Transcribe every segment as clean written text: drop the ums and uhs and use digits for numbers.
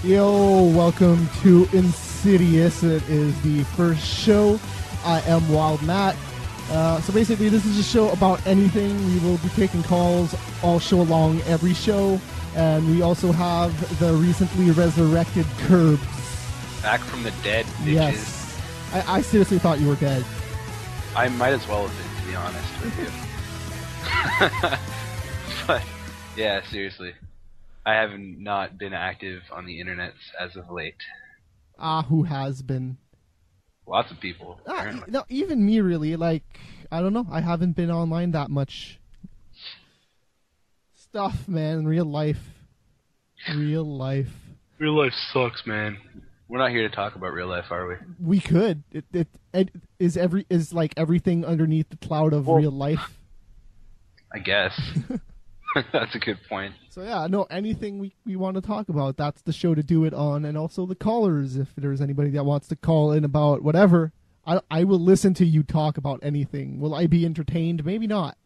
Yo, welcome to Insidious. It is the first show. I am Wild Matt. So basically, this is a show about anything. We will be taking calls all show long, every show. And we also have the recently resurrected Kurbzz. Back from the dead, bitches. Yes. I seriously thought you were dead. I might as well have been, to be honest with you. But, yeah, seriously. I have not been active on the internet as of late. Who has been? Lots of people, apparently. No, even me, really. Like, I don't know. I haven't been online that much. Stuff, man. Real life. Real life. Real life sucks, man. We're not here to talk about real life, are we? We could. It is like everything underneath the cloud of real life. I guess. That's a good point. So yeah, no, anything we want to talk about, that's the show to do it on. And also the callers, if there's anybody that wants to call in about whatever, I will listen to you talk about anything. Will I be entertained? Maybe not.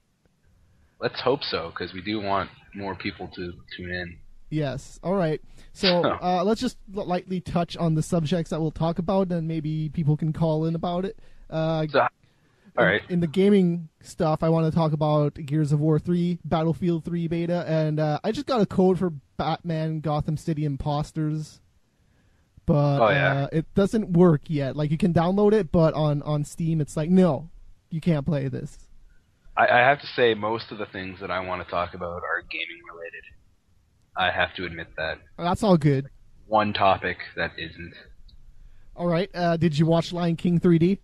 Let's hope so, because we do want more people to tune in. Yes. All right. So let's just lightly touch on the subjects that we'll talk about, and maybe people can call in about it. All right. In the gaming stuff, I want to talk about Gears of War 3, Battlefield 3 beta, and I just got a code for Batman Gotham City Imposters, but it doesn't work yet. Like, you can download it, but on Steam, it's like, no, you can't play this. I have to say, most of the things that I want to talk about are gaming related. I have to admit that. That's all good. One topic that isn't. All right. Did you watch Lion King 3D?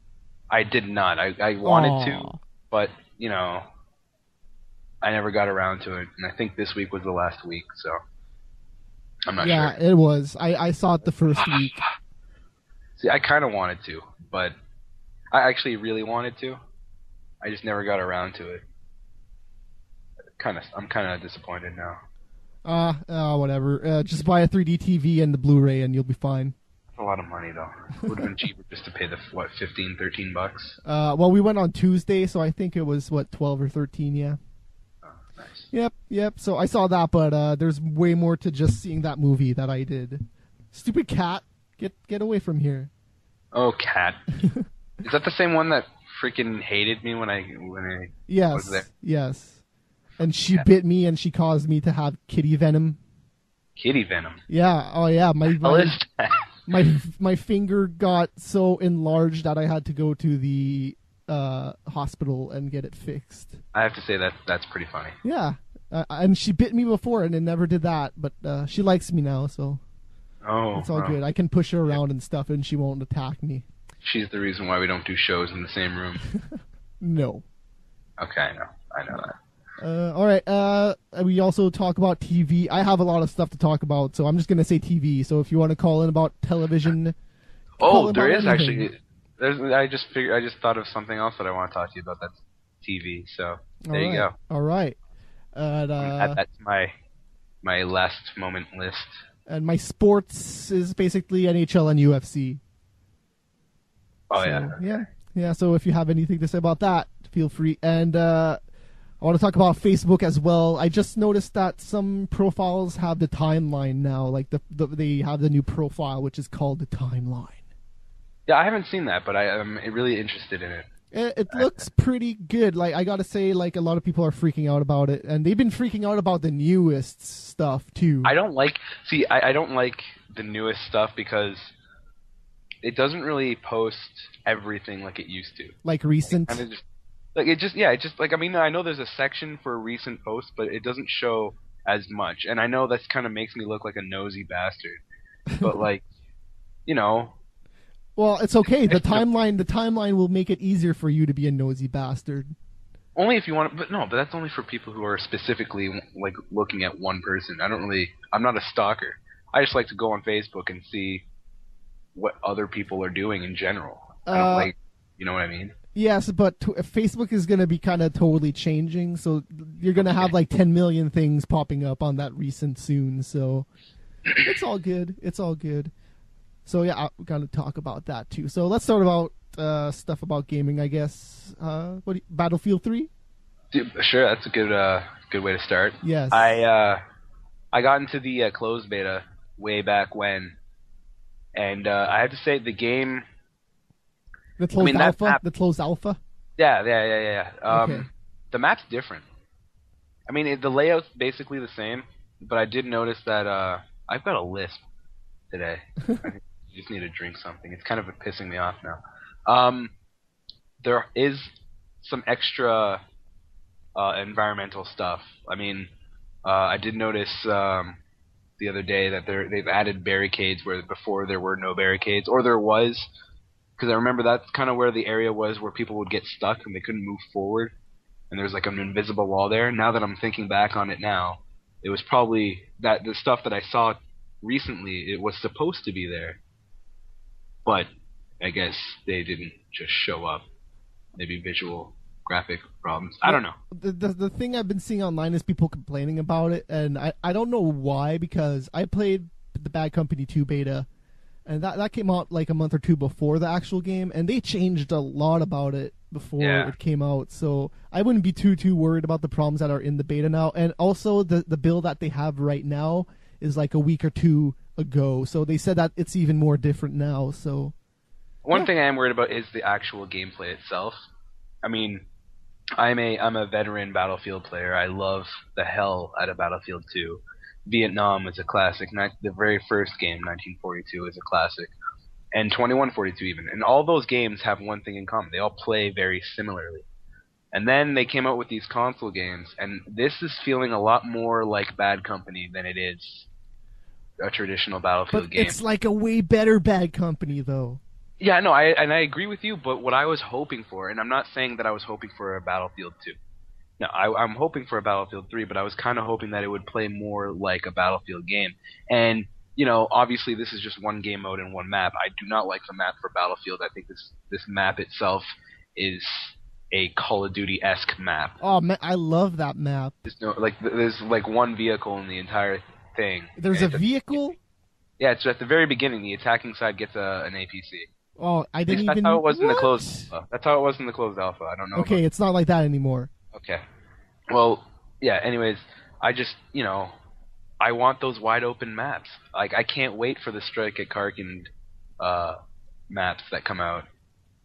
I did not. I wanted to, but, you know, I never got around to it. And I think this week was the last week, so I'm not sure. Yeah, it was. I saw it the first week. See, I kind of wanted to, but I actually really wanted to. I just never got around to it. I'm kind of disappointed now. Whatever. Just buy a 3D TV and the Blu-ray and you'll be fine. A lot of money, though. It would have been cheaper just to pay the, $15, $13? Well, we went on Tuesday, so I think it was, 12 or 13, yeah. Oh, nice. Yep. So I saw that, but there's way more to just seeing that movie that I did. Stupid cat. Get away from here. Oh, cat. Is that the same one that freaking hated me when I was there? Yes. And she bit me, and she caused me to have kitty venom. Kitty venom? Yeah. Oh, yeah. My finger got so enlarged that I had to go to the hospital and get it fixed. I have to say that's pretty funny. Yeah. And she bit me before, and it never did that. But she likes me now, so it's all good. I can push her around and stuff, and she won't attack me. She's the reason why we don't do shows in the same room. No. Okay, I know that. All right. We also talk about TV. I have a lot of stuff to talk about, so I'm just gonna say TV. So if you want to call in about television, there is anything. I just thought of something else that I want to talk to you about. That's TV. So there you go. All right. That's my last moment list. And my sports is basically NHL and UFC. Oh, so, yeah. Yeah. So if you have anything to say about that, feel free. And I want to talk about Facebook as well. I just noticed that some profiles have the timeline now. Like they have the new profile, which is called the timeline. Yeah, I haven't seen that, but I'm really interested in it. It looks pretty good. Like, I gotta say, like, a lot of people are freaking out about it, and they've been freaking out about the newest stuff too. I don't like the newest stuff because it doesn't really post everything like it used to. Like recent. I know there's a section for recent posts, but it doesn't show as much. And I know that kind of makes me look like a nosy bastard. But like, you know. Well, it's okay. The timeline will make it easier for you to be a nosy bastard. Only if you want to, but that's only for people who are specifically like looking at one person. I'm not a stalker. I just like to go on Facebook and see what other people are doing in general. I don't you know what I mean? Yes, but Facebook is going to be kind of totally changing, so you're going to have like 10 million things popping up on that recent soon, so it's all good. It's all good. So yeah, we're going to talk about that too. So let's start about stuff about gaming, I guess. Battlefield 3? Sure, that's a good way to start. Yes. I got into the closed beta way back when, and I have to say the game. The closed alpha. The closed alpha. Yeah. Okay. The map's different. I mean, the layout's basically the same, but I did notice that I've got a lisp today. I think you just need to drink something. It's kind of pissing me off now. There is some extra environmental stuff. I mean, I did notice the other day that they've added barricades where before there were no barricades, or there was, because I remember that's kind of where the area was where people would get stuck and they couldn't move forward, and there's like an invisible wall there. Now that I'm thinking back on it now, it was probably that the stuff that I saw recently, it was supposed to be there, but I guess they didn't just show up. Maybe visual graphic problems. I don't know. The thing I've been seeing online is people complaining about it, and I don't know why, because I played the Bad Company 2 beta, and that came out like a month or two before the actual game, and they changed a lot about it before it came out, so I wouldn't be too worried about the problems that are in the beta now. And also the build that they have right now is like a week or two ago, so they said that it's even more different now. So one thing I am worried about is the actual gameplay itself. I mean, I'm a veteran Battlefield player. I love the hell out of Battlefield 2. Vietnam is a classic. The very first game, 1942, is a classic. And 2142 even. And all those games have one thing in common. They all play very similarly. And then they came out with these console games, and this is feeling a lot more like Bad Company than it is a traditional Battlefield game. It's like a way better Bad Company, though. Yeah, no, I agree with you, but what I was hoping for, and I'm not saying that I was hoping for a Battlefield 2. No, I'm hoping for a Battlefield 3, but I was kind of hoping that it would play more like a Battlefield game. And, you know, obviously this is just one game mode and one map. I do not like the map for Battlefield. I think this map itself is a Call of Duty-esque map. Oh, man, I love that map. There's one vehicle in the entire thing. There's a vehicle? Yeah, it's at the very beginning. The attacking side gets an APC. Oh, I didn't even... That's how it was in the closed alpha. That's how it was in the closed alpha. I don't know. Okay, it's not like that anymore. Okay. Well, yeah, anyways, I just, I want those wide open maps. Like, I can't wait for the Strike at Karkand maps that come out,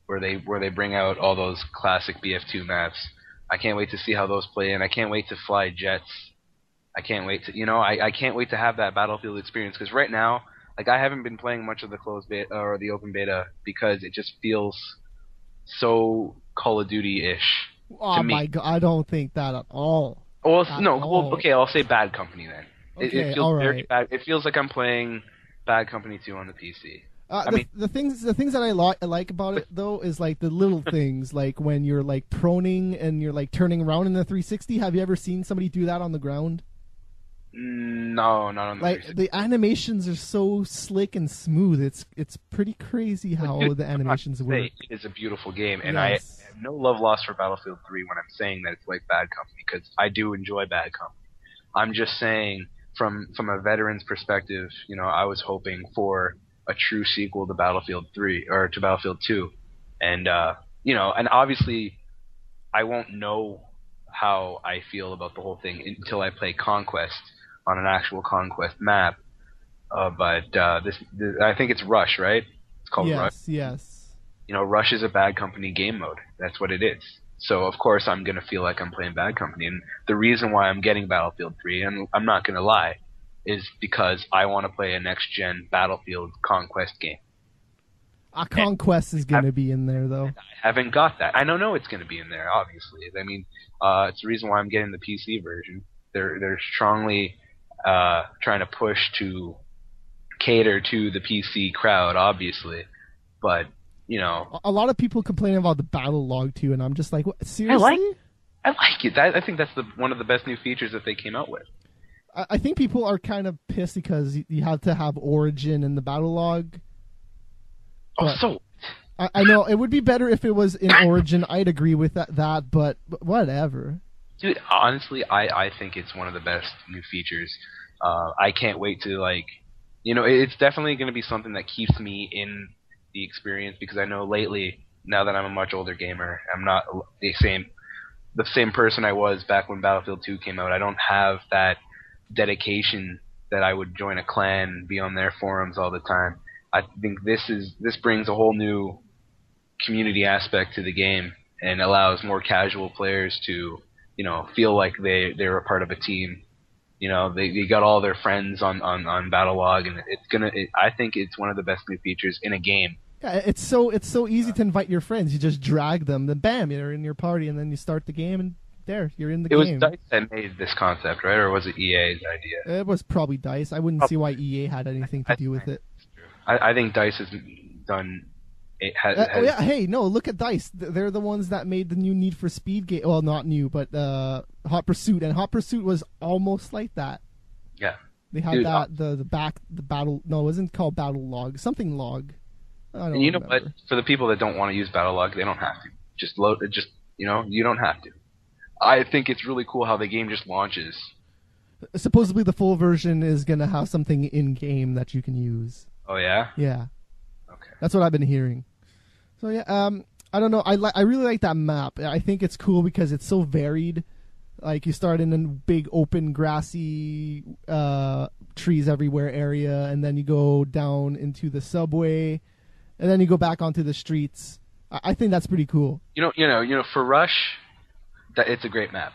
where they bring out all those classic BF2 maps. I can't wait to see how those play, and I can't wait to fly jets. I can't wait to, I can't wait to have that Battlefield experience, because right now, like, I haven't been playing much of the closed beta or the open beta because it just feels so Call of Duty-ish. Oh my god, I don't think that at all. Well, okay, I'll say Bad Company then. Okay, it feels all right. very bad. It feels like I'm playing Bad Company 2 on the PC. The things that I like about it though is like the little things, like when you're like proning and you're like turning around in the 360. Have you ever seen somebody do that on the ground? No, not on the like 360. The animations are so slick and smooth. It's pretty crazy how the animations work. It is a beautiful game, and Yes. I have no love lost for Battlefield 3 when I'm saying that it's like Bad Company, because I do enjoy Bad Company. I'm just saying from a veteran's perspective, I was hoping for a true sequel to Battlefield 3 or to Battlefield 2, and and obviously I won't know how I feel about the whole thing until I play Conquest on an actual Conquest map. But I think it's Rush, right? It's called Rush. Yes. Rush is a Bad Company game mode. That's what it is. So of course I'm gonna feel like I'm playing Bad Company, and the reason why I'm getting Battlefield 3, and I'm not gonna lie, is because I want to play a next-gen Battlefield Conquest game. Conquest is going to be in there, though. I haven't got that. I don't know it's going to be in there, obviously. I mean, it's the reason why I'm getting the PC version. They're strongly trying to push to cater to the PC crowd, obviously. But, A lot of people complain about the battle log, too, and I'm just like, what, seriously? I like it. I think that's one of the best new features that they came out with. I think people are kind of pissed because you have to have Origin in the battle log. I know it would be better if it was in Origin. I'd agree with that, but whatever. Dude, honestly, I think it's one of the best new features. I can't wait to it's definitely going to be something that keeps me in the experience, because I know lately, now that I'm a much older gamer, I'm not the same person I was back when Battlefield 2 came out. I don't have that dedication that I would join a clan, be on their forums all the time. I think this brings a whole new community aspect to the game and allows more casual players to, feel like they're a part of a team. They got all their friends on Battlelog, and I think it's one of the best new features in a game. Yeah, it's so easy to invite your friends. You just drag them, then bam, you're in your party, and then you start the game, and there, you're in the game. It was DICE that made this concept, right? Or was it EA's idea? It was probably DICE. I wouldn't see why EA had anything to do with it. I think DICE has done... Hey, no, look at DICE. They're the ones that made the new Need for Speed game. Well, not new, but Hot Pursuit. And Hot Pursuit was almost like that. Yeah. They had the battle... No, it wasn't called Battle Log. Something log. I don't remember. Know what? For the people that don't want to use Battle Log, they don't have to. Just load it. You don't have to. I think it's really cool how the game just launches. Supposedly the full version is going to have something in-game that you can use. Oh, yeah? Yeah. Okay. That's what I've been hearing. So, yeah, I don't know. I really like that map. I think it's cool because it's so varied. Like, you start in a big, open, grassy, trees everywhere area, and then you go down into the subway, and then you go back onto the streets. I think that's pretty cool. For Rush... it's a great map,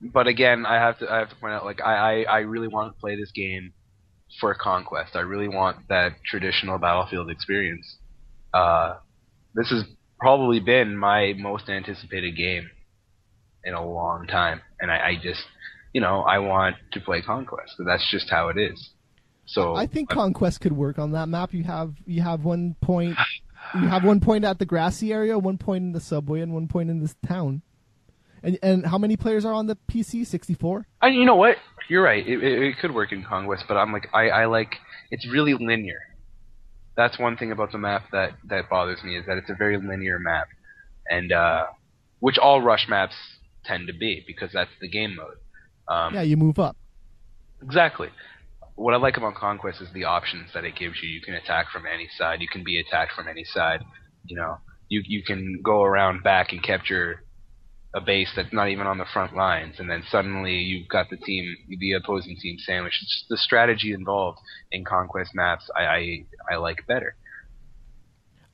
but again, I have to point out, like, I really want to play this game for Conquest. I really want that traditional Battlefield experience. This has probably been my most anticipated game in a long time, and I just, I want to play Conquest. So that's just how it is. So I think Conquest could work on that map. You have one point, at the grassy area, one point in the subway, and one point in this town. And how many players are on the PC? 64? You know what? You're right. It could work in Conquest, but I'm like, I like, it's really linear. That's one thing about the map that bothers me, is that it's a very linear map, and which all Rush maps tend to be, because that's the game mode. Yeah, you move up. Exactly. What I like about Conquest is the options that it gives you. You can attack from any side. You can be attacked from any side. You can go around back and capture a base that's not even on the front lines, and then suddenly you've got the opposing team sandwiched. It's just the strategy involved in Conquest maps I like better.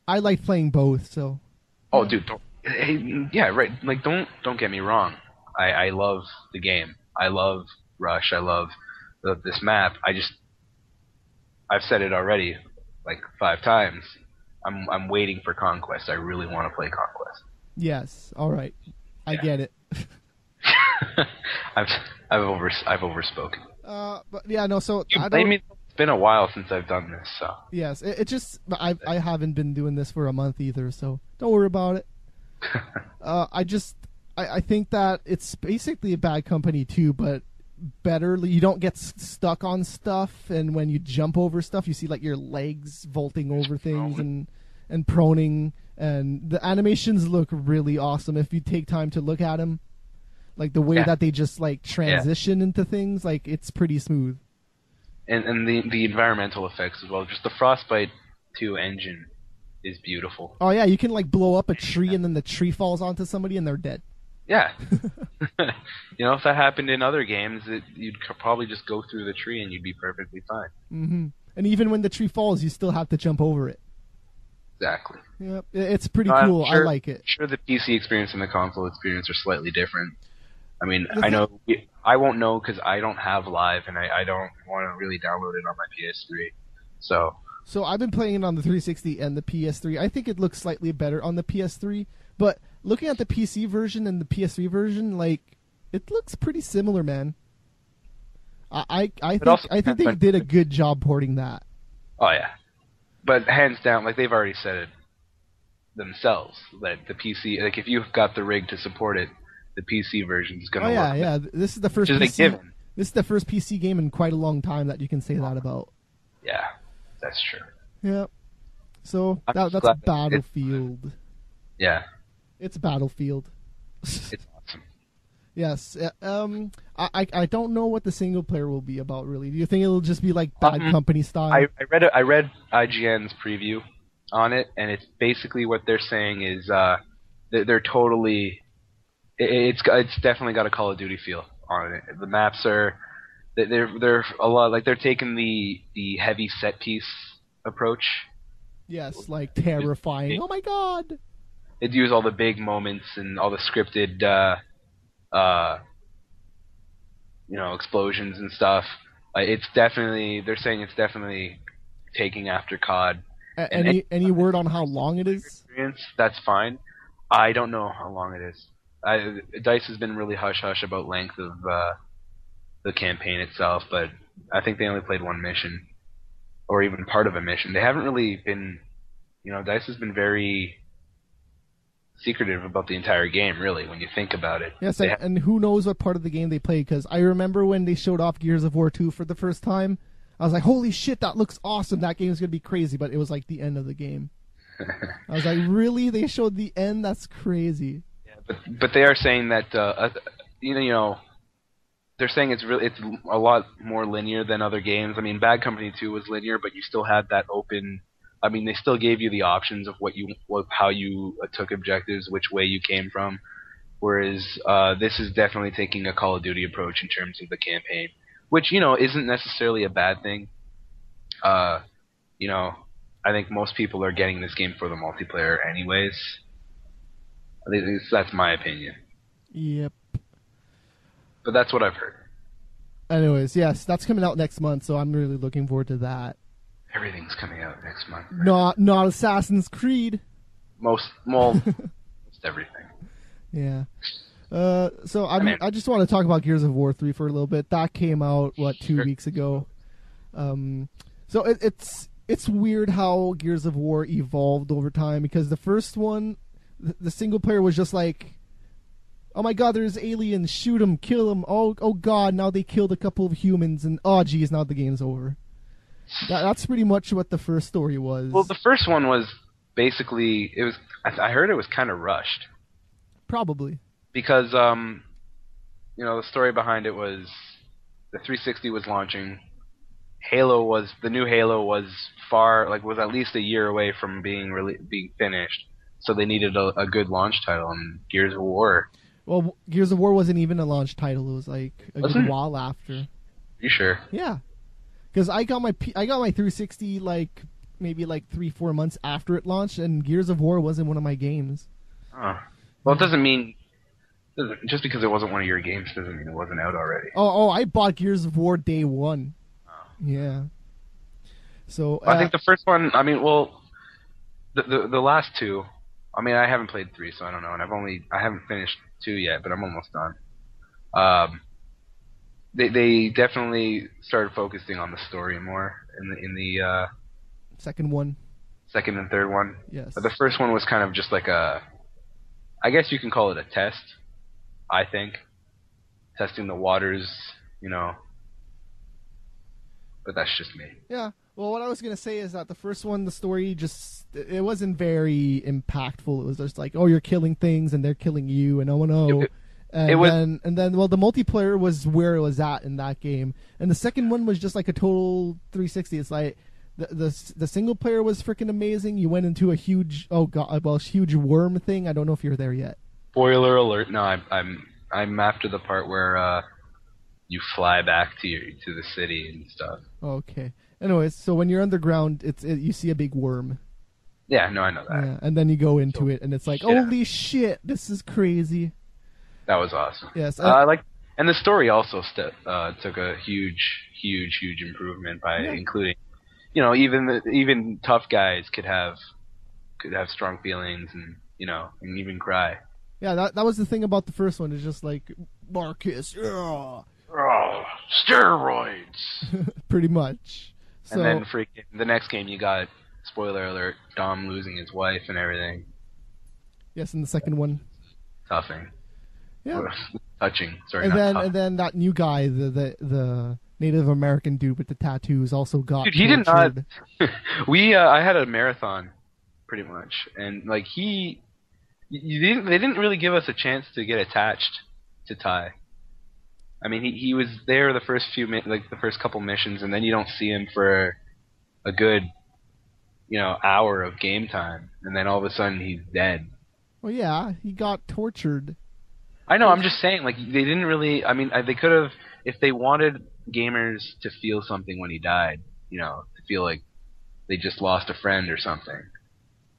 I like playing both, so... Oh, dude, yeah, right. Like, don't get me wrong. I love the game. I love Rush. I love this map. I've said it already, like 5 times. I'm waiting for Conquest. I really want to play Conquest. Yes, all right. I get it. I've overspoken. But yeah, no. So It's been a while since I've done this. So yes, it just I haven't been doing this for a month either. So don't worry about it. I think that it's basically a Bad Company too, but better. You don't get stuck on stuff, and when you jump over stuff, you see like your legs vaulting over things and proning. And the animations look really awesome if you take time to look at them. Like the way that they just like transition into things, like it's pretty smooth. And the environmental effects as well. Just the Frostbite 2 engine is beautiful. Oh yeah, you can like blow up a tree and then the tree falls onto somebody and they're dead. Yeah. If that happened in other games, you'd probably just go through the tree and you'd be perfectly fine. Mm-hmm. And even when the tree falls, you still have to jump over it. Exactly. Yep, it's pretty cool. I like it. I'm sure the PC experience and the console experience are slightly different. I mean, I know I won't know because I don't have Live, and I don't want to really download it on my PS3. So I've been playing it on the 360 and the PS3. I think it looks slightly better on the PS3, but looking at the PC version and the PS3 version, like it looks pretty similar, man. I think they did a good job porting that. Oh yeah. But hands down, like they've already said it themselves, that the PC, like if you've got the rig to support it, the PC version is going to work. Yeah. This is the first PC. This is the first PC game in quite a long time that you can say that about. Yeah, that's true. Yeah. So that's Battlefield. Yeah. It's Battlefield. It's awesome. Yes. I don't know what the single player will be about, really. Do you think it'll just be like Bad Company style? I read IGN's preview on it, and it's basically what they're saying is they're totally. It's definitely got a Call of Duty feel on it. The maps are they're a lot like they're taking the heavy set piece approach. Yes, like terrifying. Oh my god. They'd use all the big moments and all the scripted, explosions and stuff. It's definitely they're saying it's definitely taking after COD. And Any word on how long it is? Experience, that's fine. I don't know how long it is. DICE has been really hush hush about length of the campaign itself, but I think they only played one mission, or even part of a mission. They haven't really been, DICE has been very secretive about the entire game, really, when you think about it. Yes, and who knows what part of the game they played, because I remember when they showed off Gears of War 2 for the first time, I was like, holy shit, that looks awesome, that game's going to be crazy, but it was like the end of the game. I was like, really? They showed the end? That's crazy. Yeah, but they are saying that, they're saying it's a lot more linear than other games. I mean, Bad Company 2 was linear, but you still had that open. I mean, they still gave you the options of how you took objectives, which way you came from. Whereas this is definitely taking a Call of Duty approach in terms of the campaign, which isn't necessarily a bad thing. I think most people are getting this game for the multiplayer, anyways. At least that's my opinion. Yep. But that's what I've heard. Anyways, yes, that's coming out next month, so I'm really looking forward to that. Everything's coming out next month. Right? Not Assassin's Creed. Most everything. Yeah. So I just want to talk about Gears of War 3 for a little bit. That came out 2 weeks ago. So it's weird how Gears of War evolved over time, because the first one, the single player was just like, oh my god, there's aliens, shoot them, kill them. Oh god, now they killed a couple of humans, and oh geez, now the game's over. That's pretty much what the first story was. Well, the first one was basically, I heard it was kind of rushed. Probably. Because, the story behind it was the 360 was launching. The new Halo was was at least a year away from being finished. So they needed a good launch title, and Gears of War. Well, Gears of War wasn't even a launch title. It was like a good while after. You sure? Yeah. Because I got my 360 maybe 3-4 months after it launched, and Gears of War wasn't one of my games. Oh. Well, it doesn't mean just because it wasn't one of your games doesn't mean it wasn't out already. Oh, I bought Gears of War day one. Oh. Yeah. So I think the first one. I mean, well, the last two. I mean, I haven't played 3, so I don't know, and I haven't finished 2 yet, but I'm almost done. They definitely started focusing on the story more in the second and third one. Yes. But the first one was kind of just like I guess you can call it a test. I think testing the waters, But that's just me. Yeah. Well, what I was gonna say is that the first one, the story it wasn't very impactful. It was just like, oh, you're killing things and they're killing you, and oh no. And then the multiplayer was where it was at in that game, and the second one was just like a total 360. It's like the single player was freaking amazing. You went into a huge huge worm thing. I don't know if you're there yet. Spoiler alert! No, I'm after the part where you fly back to the city and stuff. Okay. Anyways, so when you're underground, you see a big worm. Yeah, no, I know that. Yeah, and then you go into it, and it's like, holy shit, this is crazy. That was awesome. Yes, and the story also took a huge improvement by including, even tough guys could have strong feelings and and even cry. Yeah, that was the thing about the first one. It's just like Marcus, oh, steroids. Pretty much. So, and then the next game you got, spoiler alert, Dom losing his wife and everything. Yes, in the second one. Toughing. Yeah. Touching. Sorry. And then that new guy, the Native American dude with the tattoos, also got. Dude, he tortured. did not. I had a marathon, pretty much, and they didn't really give us a chance to get attached to Ty. I mean, he was there the first the first couple missions, and then you don't see him for a good, hour of game time, and then all of a sudden he's dead. Well, yeah, he got tortured. I know. I'm just saying, they didn't really. I mean, they could have, if they wanted gamers to feel something when he died. You know, to feel like they just lost a friend or something.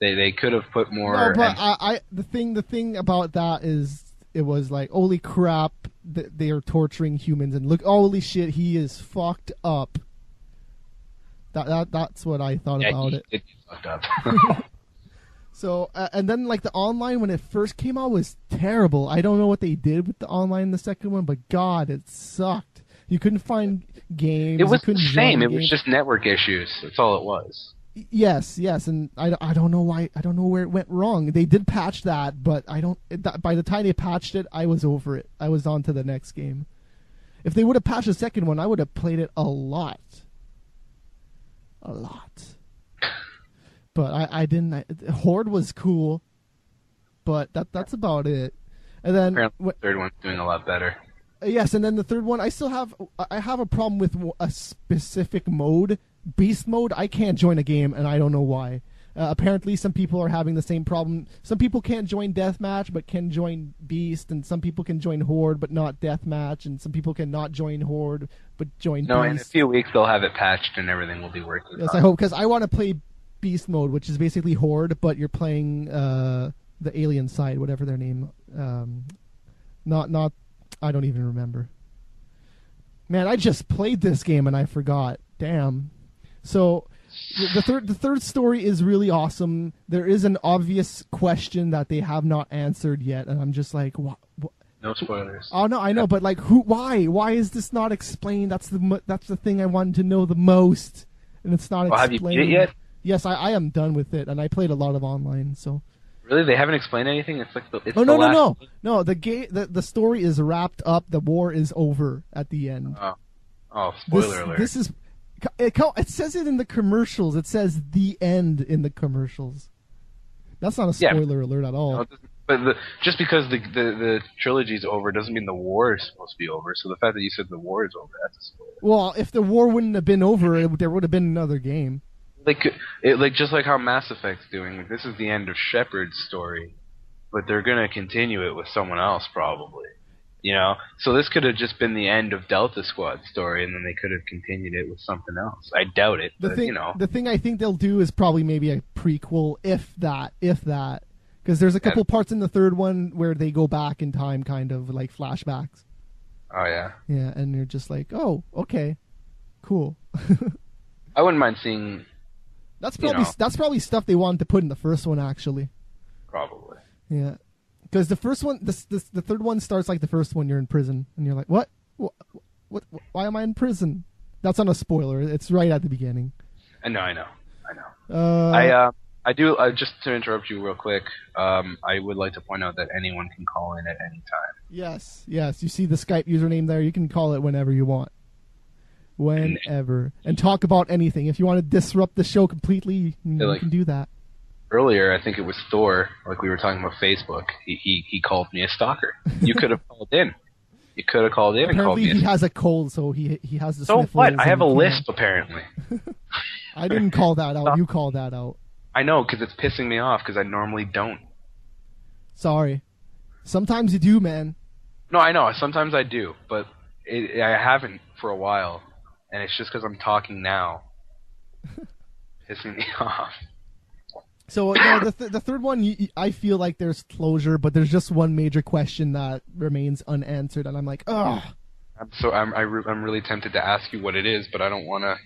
They could have put more. No, but the thing about that is it was like, holy crap, they are torturing humans, and look, holy shit, he is fucked up. That's what I thought about it. It's fucked up. So, and then like the online when it first came out was terrible. I don't know what they did with the online in the second one, but God, it sucked. You couldn't find games. It was the same. It was just network issues. That's all it was. Yes, and I don't know why. I don't know where it went wrong. They did patch that, but by the time they patched it, I was over it. I was on to the next game. If they would have patched the second one, I would have played it a lot. But I didn't. Horde was cool, but that's about it. And then apparently the third one's doing a lot better. Yes, and then the third one, I have a problem with a specific mode, beast mode. I can't join a game, and I don't know why. Apparently, some people are having the same problem. Some people can't join deathmatch, but can join beast, and some people can join horde, but not deathmatch, and some people cannot join horde, but join beast. No, in a few weeks they'll have it patched, and everything will be working. Yes, I hope, because I want to play beast mode, which is basically horde, but you're playing the alien side, whatever their name. Not. I don't even remember. Man, I just played this game and I forgot. Damn. So the third story is really awesome. There is an obvious question that they have not answered yet, and I'm just like, what? No spoilers. Oh no, I know, but like, why? Why is this not explained? That's the thing I wanted to know the most, and it's not explained. Have you beat it yet? Yes, I am done with it, and I played a lot of online, so. Really, they haven't explained anything. It's like no. The story is wrapped up. The war is over at the end. Oh, spoiler alert! This is. It says it in the commercials. It says the end in the commercials. That's not a spoiler alert at all. No, but just because the trilogy's over doesn't mean the war is supposed to be over. So the fact that you said the war is over, that's a spoiler. Well, if the war wouldn't have been over, there would have been another game. Just like how Mass Effect's doing. This is the end of Shepard's story, but they're gonna continue it with someone else probably. You know, so this could have just been the end of Delta Squad's story, and then they could have continued it with something else. I doubt it. The thing I think they'll do is probably maybe a prequel, if that, because there's a couple parts in the third one where they go back in time, kind of like flashbacks. Oh yeah. Yeah, and you're just like, oh, okay, cool. I wouldn't mind seeing. That's probably stuff they wanted to put in the first one, actually. Probably. Yeah, because the first one, the third one starts like the first one. You're in prison, and you're like, what? Why am I in prison? That's not a spoiler. It's right at the beginning. I know. I do. Just to interrupt you real quick, I would like to point out that anyone can call in at any time. Yes. You see the Skype username there. You can call it whenever you want. Whenever. And talk about anything. If you want to disrupt the show completely, you can do that. Earlier, I think it was Thor, like we were talking about Facebook. He called me a stalker. You could have called in. You could have called in and called me. Apparently, he has a cold, so he has the So sniffles. what? I have a lisp, apparently. I didn't call that out. You called that out. I know, because it's pissing me off, because I normally don't. Sorry. Sometimes you do, man. No, I know. Sometimes I do, but I haven't for a while. And it's just because I'm talking now. Pissing me off. So, the third one, I feel like there's closure, but there's just one major question that remains unanswered, and I'm like, ugh. I'm really tempted to ask you what it is, but I don't want to.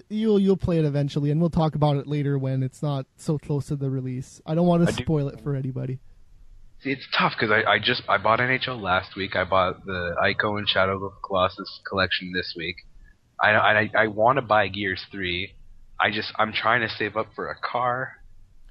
You'll play it eventually, and we'll talk about it later when it's not so close to the release. I don't want to spoil it for anybody. See, it's tough because I bought NHL last week. I bought the Ico and Shadow of the Colossus collection this week. I want to buy Gears 3. I'm trying to save up for a car.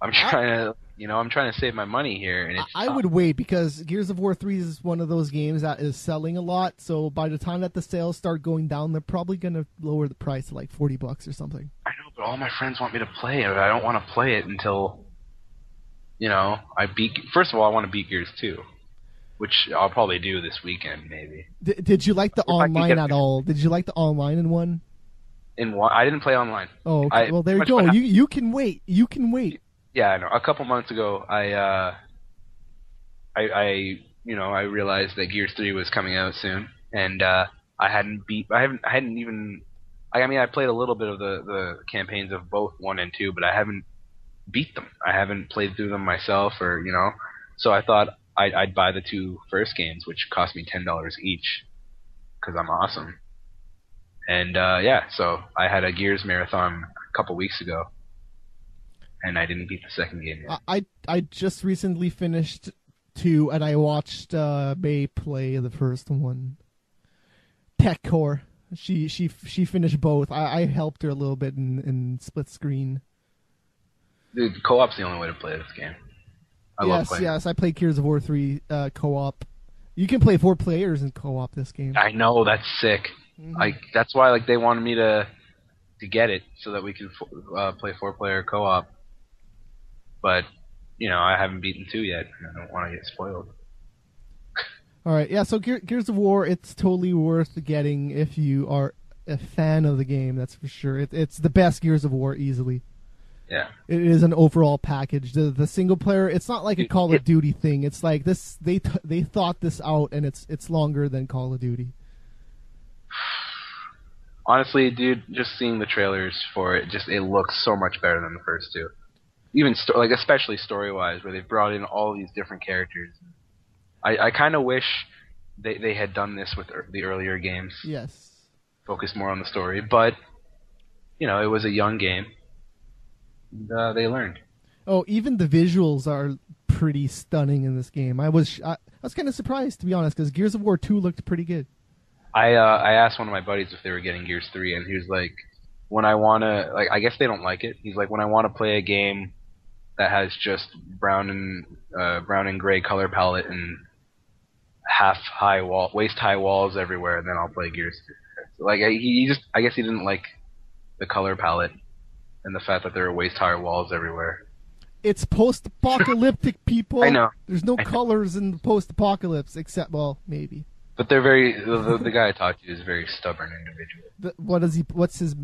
I'm trying to save my money here, and I would wait because Gears of War 3 is one of those games that is selling a lot. So by the time that the sales start going down, they're probably going to lower the price to like $40 or something. I know, but all my friends want me to play it. I don't want to play it until, I beat. First of all, I want to beat Gears 2, which I'll probably do this weekend, maybe. Did you like the online at all? Did you like the online in one? In one, I didn't play online. Oh, okay. Well, there you go. You can wait. You can wait. Yeah, I know. A couple months ago, I realized that Gears 3 was coming out soon, and I hadn't even. I mean, I played a little bit of the campaigns of both 1 and 2, but I haven't beat them. I haven't played through them myself, or So I thought I'd buy the 2 first games, which cost me $10 each, because I'm awesome. And so I had a Gears marathon a couple weeks ago, and I didn't beat the second game yet. I just recently finished 2, and I watched May play the first one. Tech Core. She finished both. I helped her a little bit in split screen. Dude, co-op's the only way to play this game. I love playing. Yes, I played Gears of War 3 co-op. You can play 4 players in co-op this game. I know, that's sick. Mm-hmm. That's why they wanted me to get it so that we can play 4-player co-op. But I haven't beaten 2 yet. I don't want to get spoiled. All right, yeah. So Gears of War, it's totally worth getting if you are a fan of the game. That's for sure. It's the best Gears of War easily. Yeah. It is an overall package. The single player, it's not like a Call of Duty thing. It's like this. They thought this out, and it's longer than Call of Duty. Honestly, dude, just seeing the trailers for it, it looks so much better than the first 2. Even especially story-wise, where they've brought in all these different characters. I kind of wish they had done this with the earlier games. Yes. Focus more on the story, but it was a young game. And, they learned. Oh, even the visuals are pretty stunning in this game. I was kind of surprised, to be honest, because Gears of War 2 looked pretty good. I asked one of my buddies if they were getting Gears 3, and he was like, when I want to, I guess they don't like it. He's like, when I want to play a game that has just brown and gray color palette and waist high walls everywhere, and then I'll play Gears 3. I guess he didn't like the color palette and the fact that there are waist high walls everywhere. It's post-apocalyptic, people. I know. There's no colors in the post-apocalypse, except, well, maybe. But they're the guy I talked to is a very stubborn individual. What's his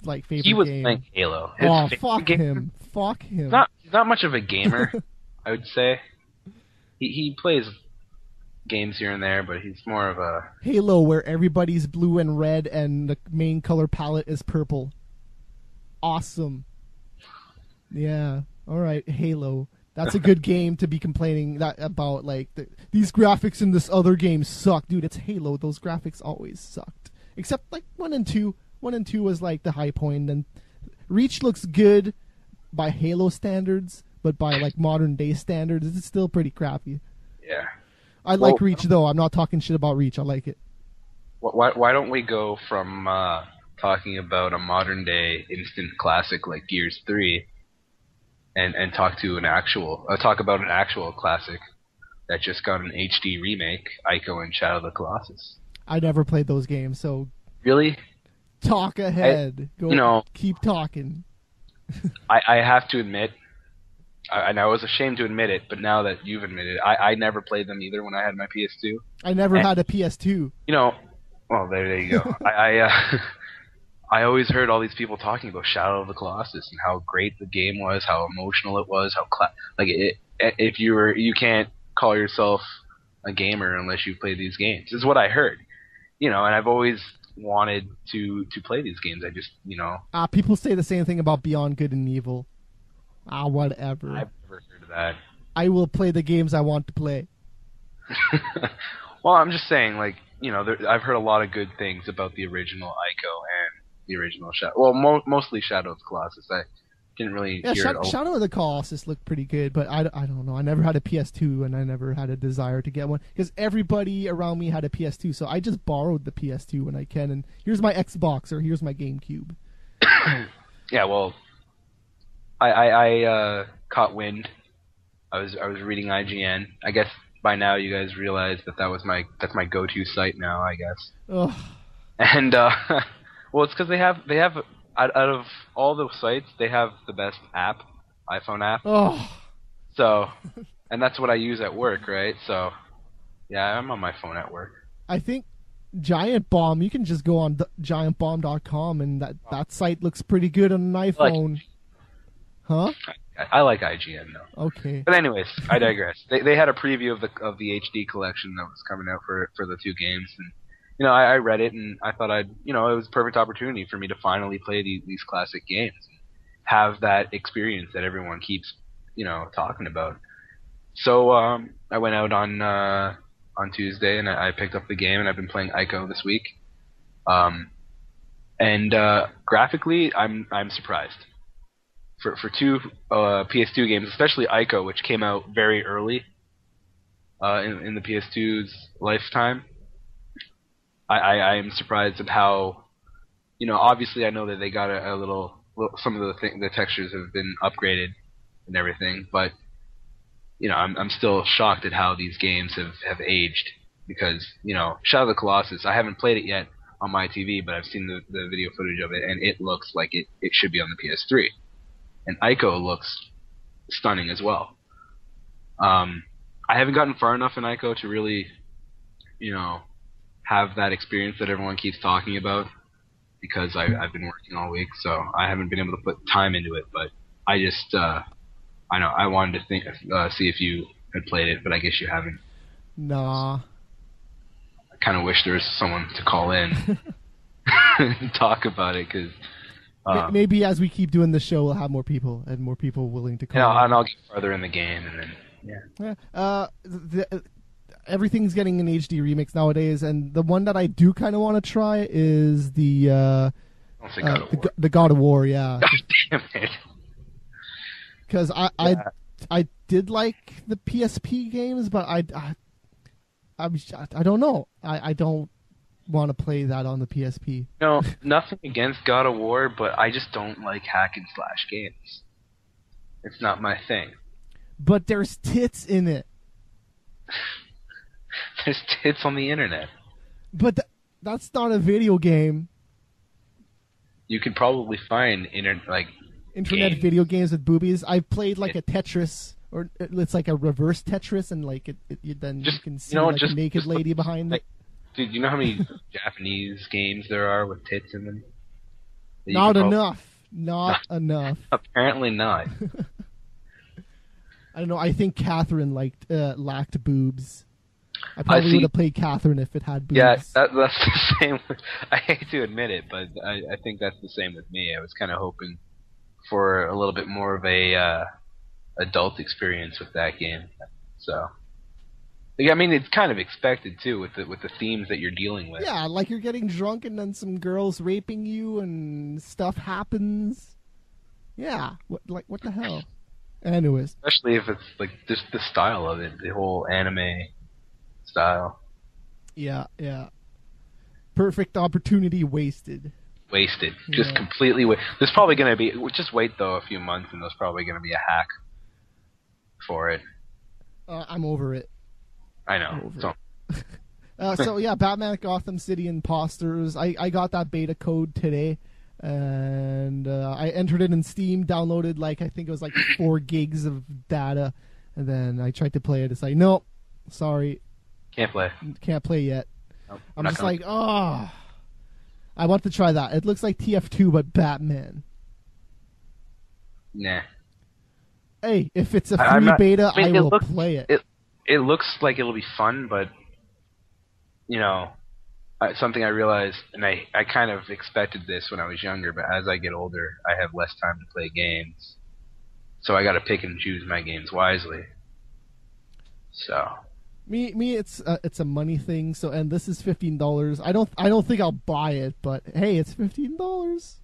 favorite game? He was playing Halo. Fuck him. Fuck him. He's not much of a gamer, I would say. He plays games here and there, but he's more of a Halo, where everybody's blue and red and the main color palette is purple. Awesome. Yeah. All right, Halo. That's a good game to be complaining about. These graphics in this other game suck, dude. It's Halo. Those graphics always sucked, except 1 and 2. 1 and 2 was the high point, and Reach looks good by Halo standards, but by modern day standards, it's still pretty crappy. Yeah. I like Reach, though. I'm not talking shit about Reach. I like it. Why don't we go from talking about a modern day instant classic like Gears 3 and talk about an actual classic that just got an HD remake, Ico and Shadow of the Colossus. I never played those games, so really? Talk ahead. Keep talking. I have to admit, and I was ashamed to admit it, but now that you've admitted it, I never played them either when I had my PS2. I never had a PS2. Well, there you go. I always heard all these people talking about Shadow of the Colossus and how great the game was, how emotional it was, if you can't call yourself a gamer unless you play these games. This is what I heard. And I've always wanted to play these games. I just, people say the same thing about Beyond Good and Evil. Whatever. I've never heard of that. I will play the games I want to play. Well, I'm just saying, I've heard a lot of good things about the original Ico and the original Shadow. Well, mostly Shadow of the Colossus. I didn't really hear it. Shadow of the Colossus looked pretty good, but I don't know. I never had a PS2, and I never had a desire to get one because everybody around me had a PS2, so I just borrowed the PS2 when I can. And here's my Xbox, or here's my GameCube. Yeah, well, I caught wind. I was reading IGN. I guess by now you guys realize that's my go-to site now, I guess. Ugh. And well, it's because they have out of all the sites, they have the best iPhone app. Oh. So, and that's what I use at work, right? So, yeah, I'm on my phone at work. I think Giant Bomb, you can just go on giantbomb.com, and that site looks pretty good on an iPhone. Huh? I like IGN though. Okay. But anyways, I digress. They had a preview of the HD collection that was coming out for the 2 games, and I read it and I thought it was a perfect opportunity for me to finally play these classic games, have that experience that everyone keeps, talking about. So I went out on Tuesday and I picked up the game and I've been playing Ico this week. And graphically, I'm surprised for two PS2 games, especially Ico, which came out very early in the PS2's lifetime. I am surprised at how, obviously I know that they got a little some of the textures have been upgraded and everything, but I'm still shocked at how these games have aged because, Shadow of the Colossus, I haven't played it yet on my TV, but I've seen the video footage of it, and it looks like it should be on the PS3. And Ico looks stunning as well. I haven't gotten far enough in Ico to really, have that experience that everyone keeps talking about because I've been working all week, so I haven't been able to put time into it, but I just, I wanted to see if you had played it, but I guess you haven't. Nah. I kind of wish there was someone to call in and talk about it, because maybe as we keep doing the show, we'll have more people willing to call. And I'll get farther in the game, and then everything's getting an HD remix nowadays, and the one that I do kind of want to try is the God of War. Yeah. God damn it. Because I did like the PSP games, but I don't know. I don't want to play that on the PSP. No, nothing against God of War, but I just don't like hack and slash games. It's not my thing. But there's tits in it. There's tits on the internet. But that's not a video game. You could probably find internet games. Video games with boobies. I've played like a Tetris, or it's like a reverse Tetris, and like you can see like a naked lady behind it. Dude, you know how many Japanese games there are with tits in them? Not enough. Not enough. Apparently not. I don't know. I think Catherine lacked boobs. I probably would have played Catherine if it had boobs. Yeah, that's the same. I hate to admit it, but I think that's the same with me. I was kind of hoping for a little bit more of a adult experience with that game. So, I mean, it's kind of expected too with the themes that you're dealing with. Yeah, like you're getting drunk and then some girls raping you and stuff happens. Yeah, what the hell? Anyways, especially if it's like just the style of it, the whole anime style. Yeah. Perfect opportunity wasted. Just completely wasted. There's probably going to be, just wait though a few months and there's probably going to be a hack for it. I'm over it. I know. So yeah, Batman Gotham City Imposters. I got that beta code today, and I entered it in Steam, downloaded I think it was 4 gigs of data, and then I tried to play it. It's like, nope, sorry. Can't play yet. Nope, I'm just I want to try that. It looks like TF2 but Batman. Nah. Hey, if it's a free beta, I will play it. It looks like it'll be fun, but something I realized, and I kind of expected this when I was younger, but as I get older, I have less time to play games, so I got to pick and choose my games wisely. So. Me, it's a money thing. So, and this is $15. I don't think I'll buy it, but hey, it's $15.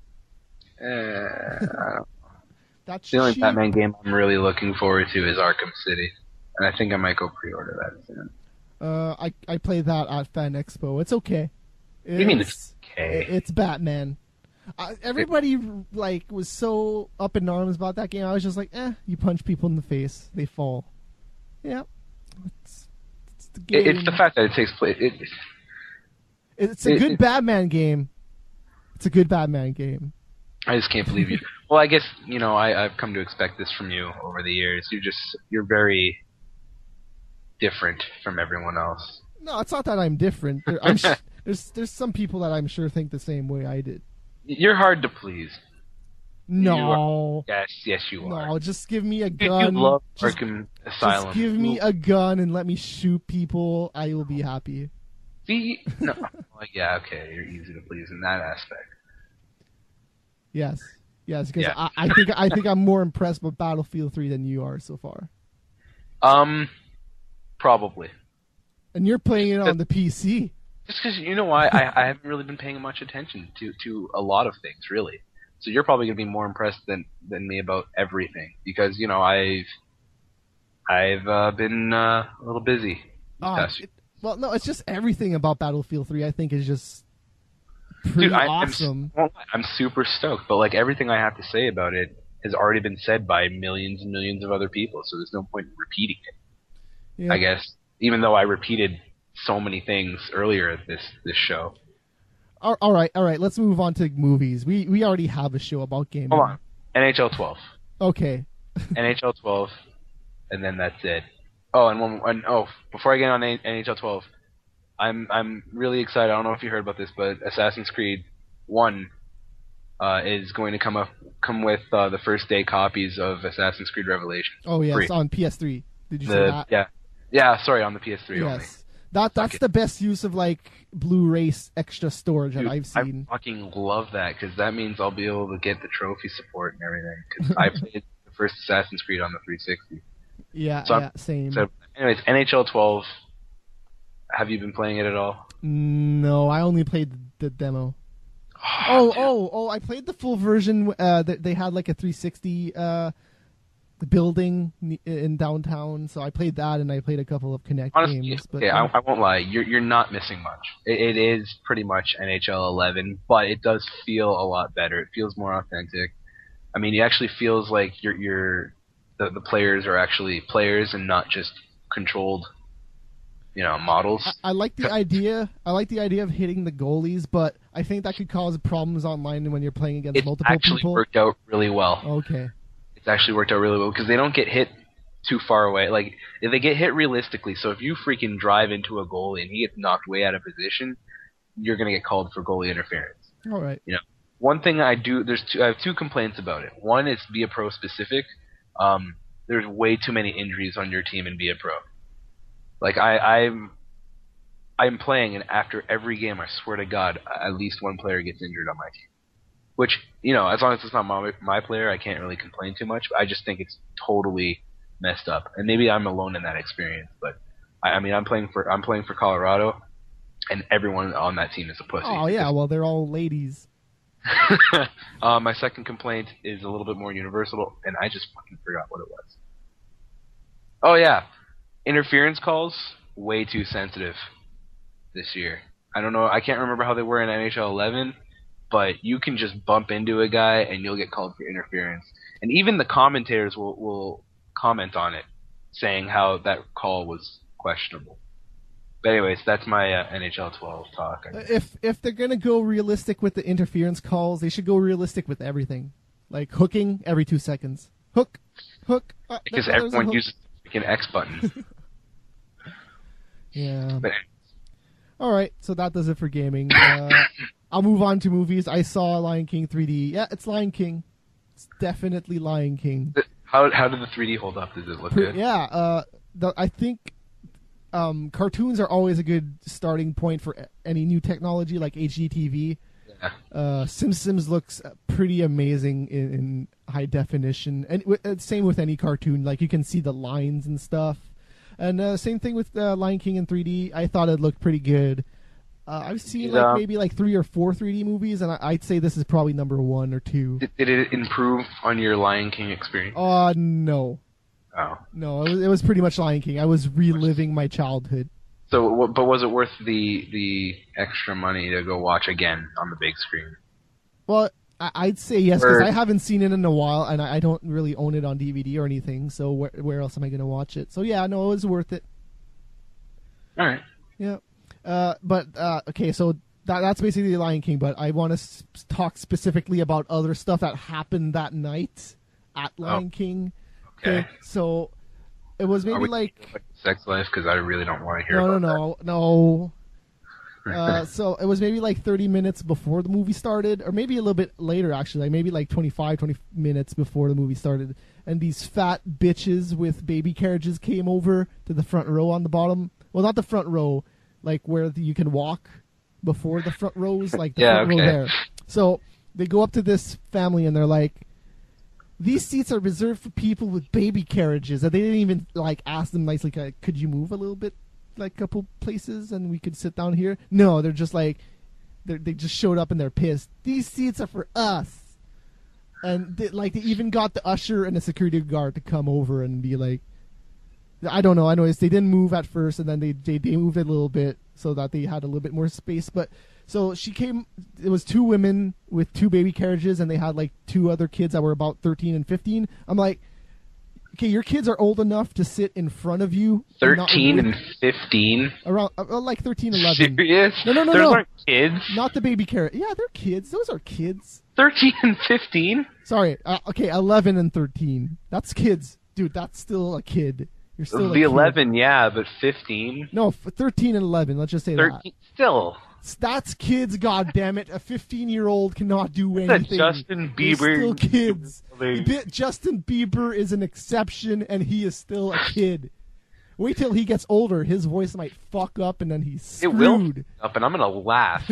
I don't. That's the only cheap. Batman game I'm really looking forward to is Arkham City, and I think I might go pre-order that soon. I played that at Fan Expo. It's okay. What do you mean it's okay? It's Batman. Everybody was so up in arms about that game. I was just like, you punch people in the face, they fall. Yeah. It's the game. It's the fact that it takes place. It's a good Batman game. It's a good Batman game. I just can't believe you. Well, I guess I've come to expect this from you over the years. You're very different from everyone else. No, it's not that I'm different. There's some people that I'm sure think the same way I did. You're hard to please. No. Yes, you are. No, just give me a gun. You love Arkham Asylum. Just give me a gun and let me shoot people. I will be happy. No, like, yeah, okay, you're easy to please in that aspect. Yes, because Yeah. I think I'm more impressed with Battlefield 3 than you are so far. Probably. And you're playing it on the PC. Just because, you know why, I haven't really been paying much attention to a lot of things, really. So you're probably going to be more impressed than me about everything. Because, you know, I've been a little busy. Well, no, it's just everything about Battlefield 3 I think is just pretty Dude, awesome. I'm super stoked, but like everything I have to say about it has already been said by millions and millions of other people, so there's no point in repeating it. Yeah. I guess, even though I repeated so many things earlier this show. All right. Let's move on to movies. We already have a show about gaming. Hold on, NHL 12. Okay. NHL 12, and then that's it. Oh, and before I get on NHL 12, I'm really excited. I don't know if you heard about this, but Assassin's Creed 1 is going to come with the first day copies of Assassin's Creed Revelation. Oh yes, free. on PS3. Did you say that? Yeah. Sorry, on the PS3 only. Yes. That's the best use of like Blu-ray extra storage that I've seen. I fucking love that because that means I'll be able to get the trophy support and everything. Because I played the first Assassin's Creed on the 360. Yeah, same. So, anyways, NHL 12. Have you been playing it at all? No, I only played the demo. I played the full version. They had like a 360 building in downtown, so I played that, and I played a couple of Kinect games. But I won't lie, you're not missing much. It is pretty much NHL 11, but it does feel a lot better. It feels more authentic. I mean, it actually feels like the players are actually players and not just controlled, models. I like the idea. I like the idea of hitting the goalies, but I think that could cause problems online when you're playing against multiple people. It actually worked out really well. Okay. It's actually worked out really well because they don't get hit too far away. Like, if they get hit realistically, so if you freaking drive into a goalie and he gets knocked way out of position, you're going to get called for goalie interference. All right. One thing I have two complaints about it. One is Be a Pro specific. There's way too many injuries on your team in Be a Pro. Like, I'm playing, and after every game, I swear to God, at least one player gets injured on my team. Which, as long as it's not my player, I can't really complain too much. I just think it's totally messed up, and maybe I'm alone in that experience. But I'm playing for Colorado, and everyone on that team is a pussy. Oh yeah, well they're all ladies. My second complaint is a little bit more universal, and I just fucking forgot what it was. Oh yeah, interference calls way too sensitive this year. I don't know. I can't remember how they were in NHL 11. But you can just bump into a guy and you'll get called for interference. And even the commentators will comment on it, saying how that call was questionable. But anyways, that's my NHL 12 talk. If they're going to go realistic with the interference calls, they should go realistic with everything. Like hooking every 2 seconds. Hook. Because everyone uses the freaking X button. Yeah. All right, so that does it for gaming. I'll move on to movies. I saw Lion King 3D. Yeah, it's Lion King. It's definitely Lion King. How did the 3D hold up? Does it look good? Yeah, I think cartoons are always a good starting point for any new technology like HDTV. Yeah. Simpsons looks pretty amazing in high definition, and same with any cartoon. Like you can see the lines and stuff. And same thing with Lion King in 3D. I thought it looked pretty good. I've seen maybe 3 or 4 3D movies, and I'd say this is probably number 1 or 2. Did it improve on your Lion King experience? No. Oh. No, it was pretty much Lion King. I was reliving my childhood. So, but was it worth the extra money to go watch again on the big screen? Well, I'd say yes, because I haven't seen it in a while, and I don't really own it on DVD or anything, so where else am I going to watch it? So yeah, no, it was worth it. All right. Yeah. Okay, so that's basically Lion King, but I want to talk specifically about other stuff that happened that night at Lion King. Okay. So it was maybe like sex life, because I really don't want to hear about that. No. So it was maybe 30 minutes before the movie started, or maybe a little bit later, actually, maybe 20 minutes before the movie started. And these fat bitches with baby carriages came over to the front row on the bottom. Well, not the front row, like where you can walk before the front rows, like the Yeah, front row okay. there. So they go up to this family and they're like, these seats are reserved for people with baby carriages. And they didn't even like ask them nicely, could you move a little bit, like a couple places, and we could sit down here? No, they're just like, they just showed up and they're pissed. These seats are for us. And they even got the usher and the security guard to come over and be like, I don't know. I noticed they didn't move at first, and then they moved a little bit so that they had a little bit more space. But so she came. It was 2 women with 2 baby carriages, and they had like 2 other kids that were about 13 and 15. I'm like, okay, your kids are old enough to sit in front of you. 13 and 15? Around like 13, 11. Serious? No. Those aren't kids? Not the baby carriage. Yeah, they're kids. Those are kids. 13 and 15? Sorry. Okay, 11 and 13. That's kids. Dude, that's still a kid. You're still The a kid. 11, yeah, but 15? No, 13 and 11. Let's just say 13, that. still. That's kids, goddammit. A 15-year-old cannot do anything. Justin They're Bieber. still kids. Justin Bieber is an exception, and he is still a kid. Wait till he gets older. His voice might fuck up, and then he's screwed. It will up, and I'm going to laugh.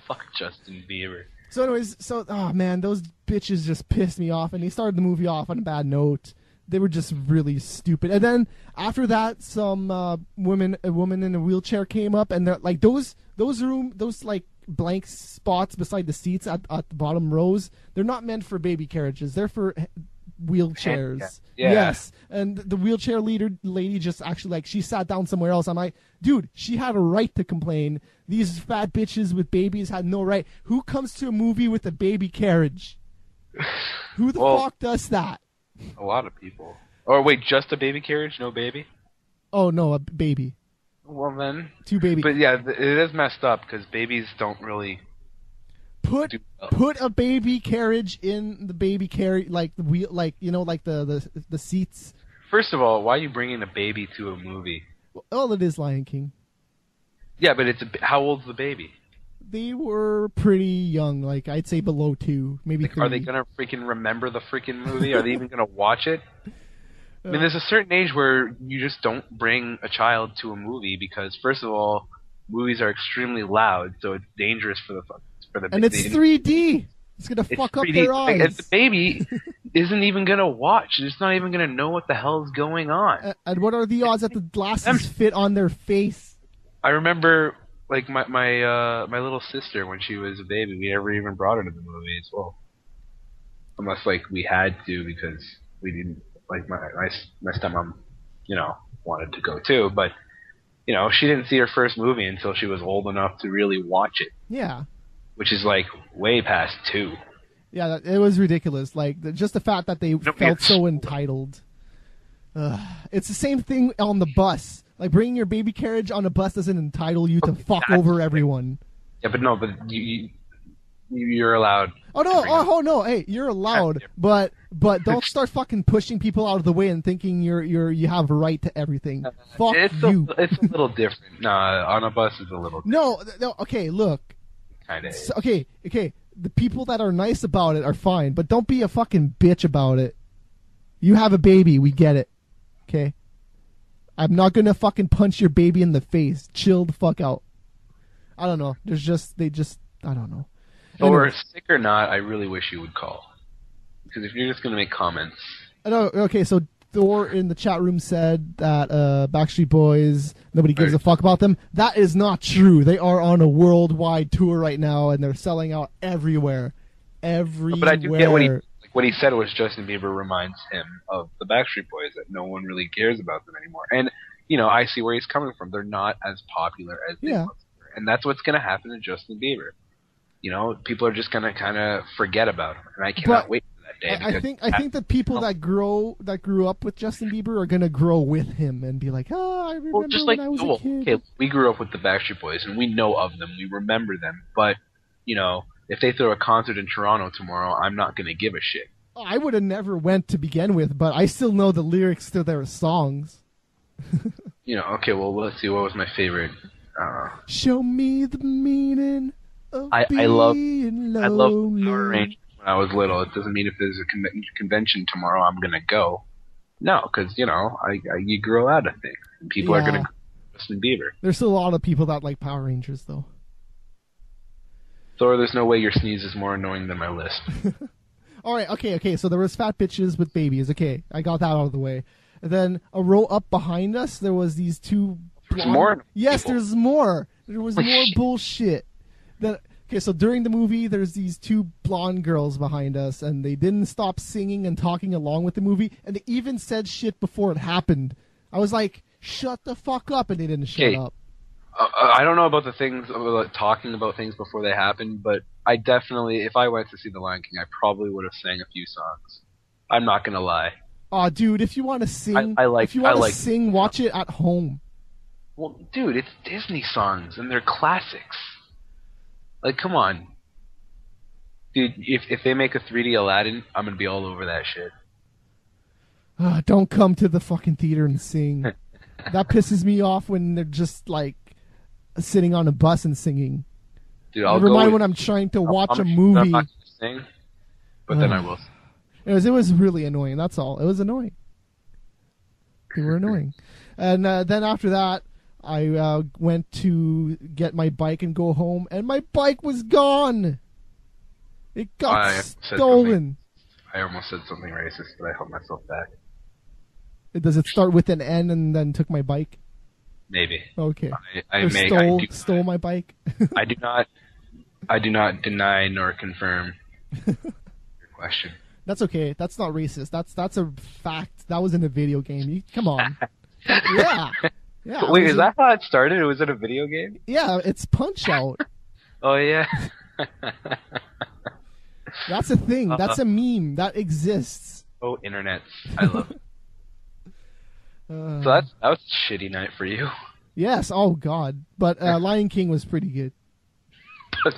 Fuck Justin Bieber. So anyways, oh man, those bitches just pissed me off, and they started the movie off on a bad note. They were just really stupid. And then after that, some a woman in a wheelchair came up, and they're like those like blank spots beside the seats at the bottom rows. They're not meant for baby carriages. They're for wheelchairs. Yeah. Yes. And the wheelchair lady just actually like she sat down somewhere else. I'm like, dude, she had a right to complain. These fat bitches with babies had no right. Who comes to a movie with a baby carriage? Who the fuck does that? A lot of people. Or wait, just a baby carriage, no baby? Oh no, a baby. Well then, 2 babies. But yeah, it is messed up because babies don't really put a baby carriage in the baby carriage, like the wheel, like like the seats. First of all, why are you bringing a baby to a movie? Well, it is Lion King. Yeah, but how old's the baby? They were pretty young, like I'd say below 2, maybe 3. Are they gonna freaking remember the freaking movie? Are they even gonna watch it? I mean, there's a certain age where you just don't bring a child to a movie because, first of all, movies are extremely loud, so it's dangerous for the and it's 3D. It's gonna fuck up their eyes. And the baby isn't even gonna watch. It's not even gonna know what the hell is going on. And what are the odds that the glasses fit on their face? I remember, like my little sister when she was a baby, we never even brought her to the movies. Well, unless like we had to because we didn't. Like my stepmom, wanted to go too, but she didn't see her first movie until she was old enough to really watch it. Yeah. Which is like way past 2. Yeah, it was ridiculous. Like just the fact that they felt so entitled. It's the same thing on the bus. Like bringing your baby carriage on a bus doesn't entitle you to fuck over everyone. Yeah, but you're allowed. Oh no! Hey, you're allowed, but don't start fucking pushing people out of the way and thinking you have a right to everything. Fuck you. It's a little different. Nah, on a bus is a little different. No. Okay, look. Kind of. Okay. The people that are nice about it are fine, but don't be a fucking bitch about it. You have a baby, we get it. Okay. I'm not gonna fucking punch your baby in the face. Chill the fuck out. I don't know. I don't know. Or sick or not, I really wish you would call. Because if you're just going to make comments... Okay, so Thor in the chat room said that Backstreet Boys, nobody gives a fuck about them. That is not true. They are on a worldwide tour right now, and they're selling out everywhere. Everywhere. But I do get what he said was Justin Bieber reminds him of the Backstreet Boys, that no one really cares about them anymore. And, I see where he's coming from. They're not as popular as they once were. And that's what's going to happen to Justin Bieber. People are just gonna kind of forget about him, and I cannot wait for that day. I think the people that grew up with Justin Bieber are gonna grow with him and be like, I remember when I was a kid. Okay, we grew up with the Backstreet Boys, and we know of them, we remember them. But if they throw a concert in Toronto tomorrow, I'm not gonna give a shit. I would have never went to begin with, but I still know the lyrics to their songs. Okay, well, let's see. What was my favorite? Show me the meaning. I love Power Rangers when I was little. It doesn't mean if there's a convention tomorrow I'm gonna go. No, because you grow out of things. And people are gonna Justin Bieber. There's still a lot of people that like Power Rangers, though. Thor, there's no way your sneeze is more annoying than my list. All right, okay. So there was fat bitches with babies. Okay, I got that out of the way. And then a row up behind us, there was these two. There's more. Yes, people. there's more. There was more Shit. bullshit. Okay, so during the movie, there's these two blonde girls behind us, and they didn't stop singing and talking along with the movie, and they even said shit before it happened. I was like, shut the fuck up, and they didn't shut up. I don't know about the things about talking about things before they happen, but I definitely, if I went to see The Lion King, I probably would have sang a few songs. I'm not gonna lie. Aw, dude, if you want to sing, sing, watch it at home. Well, dude, it's Disney songs and they're classics. Like, come on, dude. If they make a 3D Aladdin, I'm gonna be all over that shit. Don't come to the fucking theater and sing. That pisses me off when they're just like sitting on a bus and singing. Dude, I'll Never go mind when I'm trying to watch a movie. I'm not gonna sing, but then I will. It was really annoying. That's all. It was annoying. They were annoying. And then after that, I went to get my bike and go home, and my bike was gone. It got stolen. I almost said something racist, but I held myself back. Does it start with an N and then took my bike? Maybe. Okay. I stole my bike. I do not deny nor confirm your question. That's okay. That's not racist. That's a fact. That was in a video game. Come on. Yeah. Wait, is that how it started? It was in a video game? Yeah, it's Punch-Out. Oh, yeah. That's a thing. That's a meme. That exists. Oh, internet. I love it. So that was a shitty night for you. Yes. Oh, God. But Lion King was pretty good. But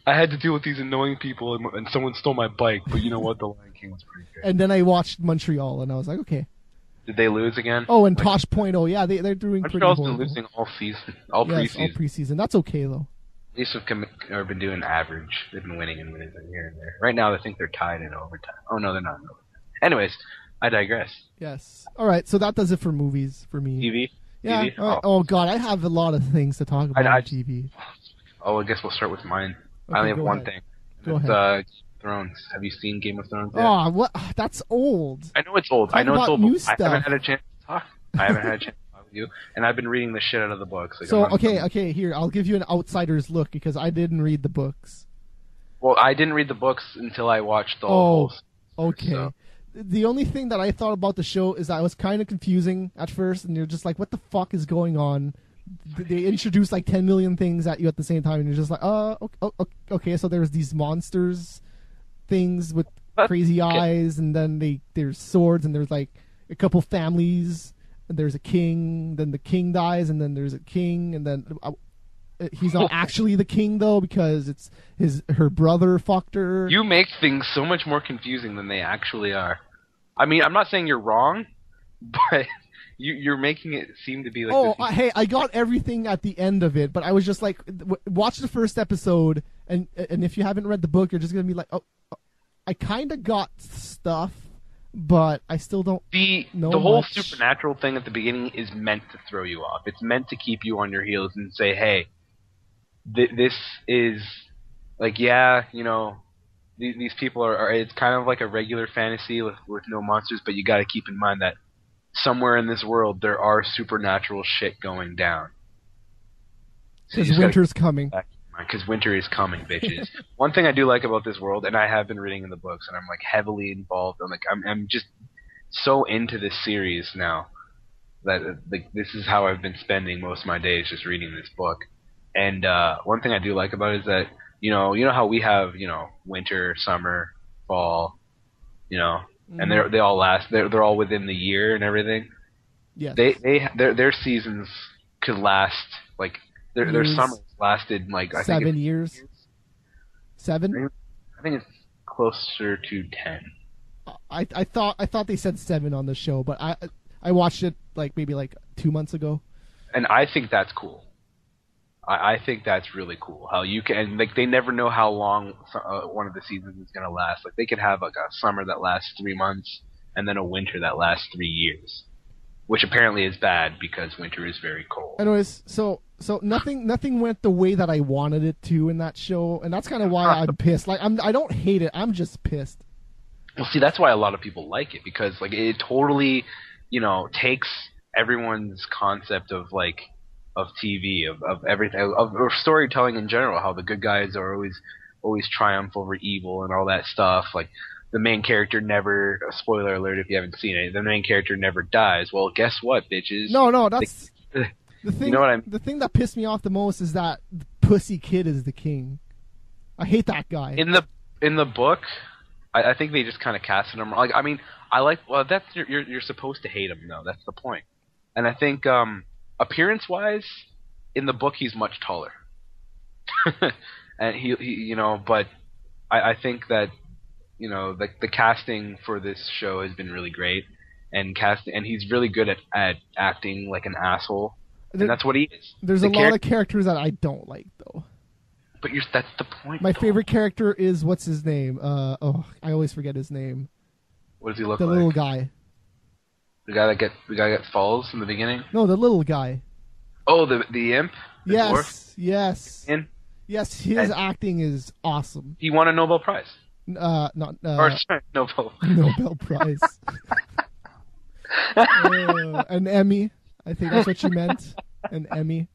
I had to deal with these annoying people, and someone stole my bike. But you know what? The Lion King was pretty good. And then I watched Montreal, and I was like, okay. Did they lose again? Oh, and Tosh Point. Oh, yeah, they're doing pretty well. Montreal's been losing all season, all preseason. All preseason. That's okay, though. At least have been doing average. They've been winning and winning here and there. Right now, I think they're tied in overtime. Oh, no, they're not in overtime. Anyways, I digress. Yes. All right, so that does it for movies for me. TV? Yeah. TV? Oh, God, I have a lot of things to talk about on TV. Oh, I guess we'll start with mine. Okay, I only have one thing. Go ahead. Thrones. Have you seen Game of Thrones yet? Oh, what? That's old. I know it's old. I haven't had a chance to talk. I haven't had a chance to talk with you, and I've been reading the shit out of the books. Like, okay. Here, I'll give you an outsider's look because I didn't read the books. Well, I didn't read the books until I watched the whole. Okay. So. The only thing that I thought about the show is that it was kind of confusing at first, and you're just like, "What the fuck is going on?" They introduce like 10 million things at you at the same time, and you're just like, okay. So there's these monsters, things with crazy eyes, and then there's swords, and there's like a couple families, and there's a king. Then the king dies, and then there's a king, and then he's not actually the king though because it's her brother fucked her. You make things so much more confusing than they actually are. I mean, I'm not saying you're wrong, but. You're making it seem to be like. Hey, I got everything at the end of it, but I was just like, watch the first episode, and if you haven't read the book, you're just gonna be like, I kind of got stuff, but I still don't know the whole much. Supernatural thing at the beginning is meant to throw you off. It's meant to keep you on your heels and say, hey, this is like, yeah, you know, these people are. It's kind of like a regular fantasy with no monsters, but you got to keep in mind that. Somewhere in this world, there are supernatural shit going down. Because winter's coming. Because winter is coming, bitches. One thing I do like about this world, and I have been reading in the books, and I'm like heavily involved. I'm just so into this series now that this is how I've been spending most of my days, just reading this book. And one thing I do like about it is that you know how we have winter, summer, fall, and they all last. They're all within the year and everything. Yes. Their seasons could last like their summers lasted like I 7 years. 7? I think it's closer to 10. I thought they said 7 on the show, but I watched it maybe 2 months ago. And I think that's cool. I think that's really cool. How you can they never know how long one of the seasons is gonna last. Like they could have a summer that lasts 3 months and then a winter that lasts 3 years. which apparently is bad because winter is very cold. Anyways, so nothing went the way that I wanted it to in that show, and that's kind of why I'm pissed. Like I don't hate it, I'm just pissed. Well, see, that's why a lot of people like it, because like it totally, takes everyone's concept of TV, of everything, of storytelling in general, how the good guys are always triumph over evil and all that stuff. Like the main character never, spoiler alert if you haven't seen it, the main character never dies. Well, guess what, bitches? No, that's the thing. You know what I mean? The thing that pissed me off the most is that the pussy kid is the king. I hate that guy. In the book, I think they just kind of casted him. Like, I mean, that's you're supposed to hate him, though. That's the point. And I think appearance-wise, in the book, he's much taller. And he but I think that the casting for this show has been really great, and he's really good at acting like an asshole, and that's what he is. There's a lot of characters that I don't like, though. But that's the point. My favorite character is, what's his name? I always forget his name. What does he look like? The little guy. The guy that falls in the beginning? No, the little guy. Oh, the imp? The dwarf? Yes. Yes, his acting is awesome. He won a Nobel Prize. Nobel Prize. An Emmy. I think that's what you meant. An Emmy.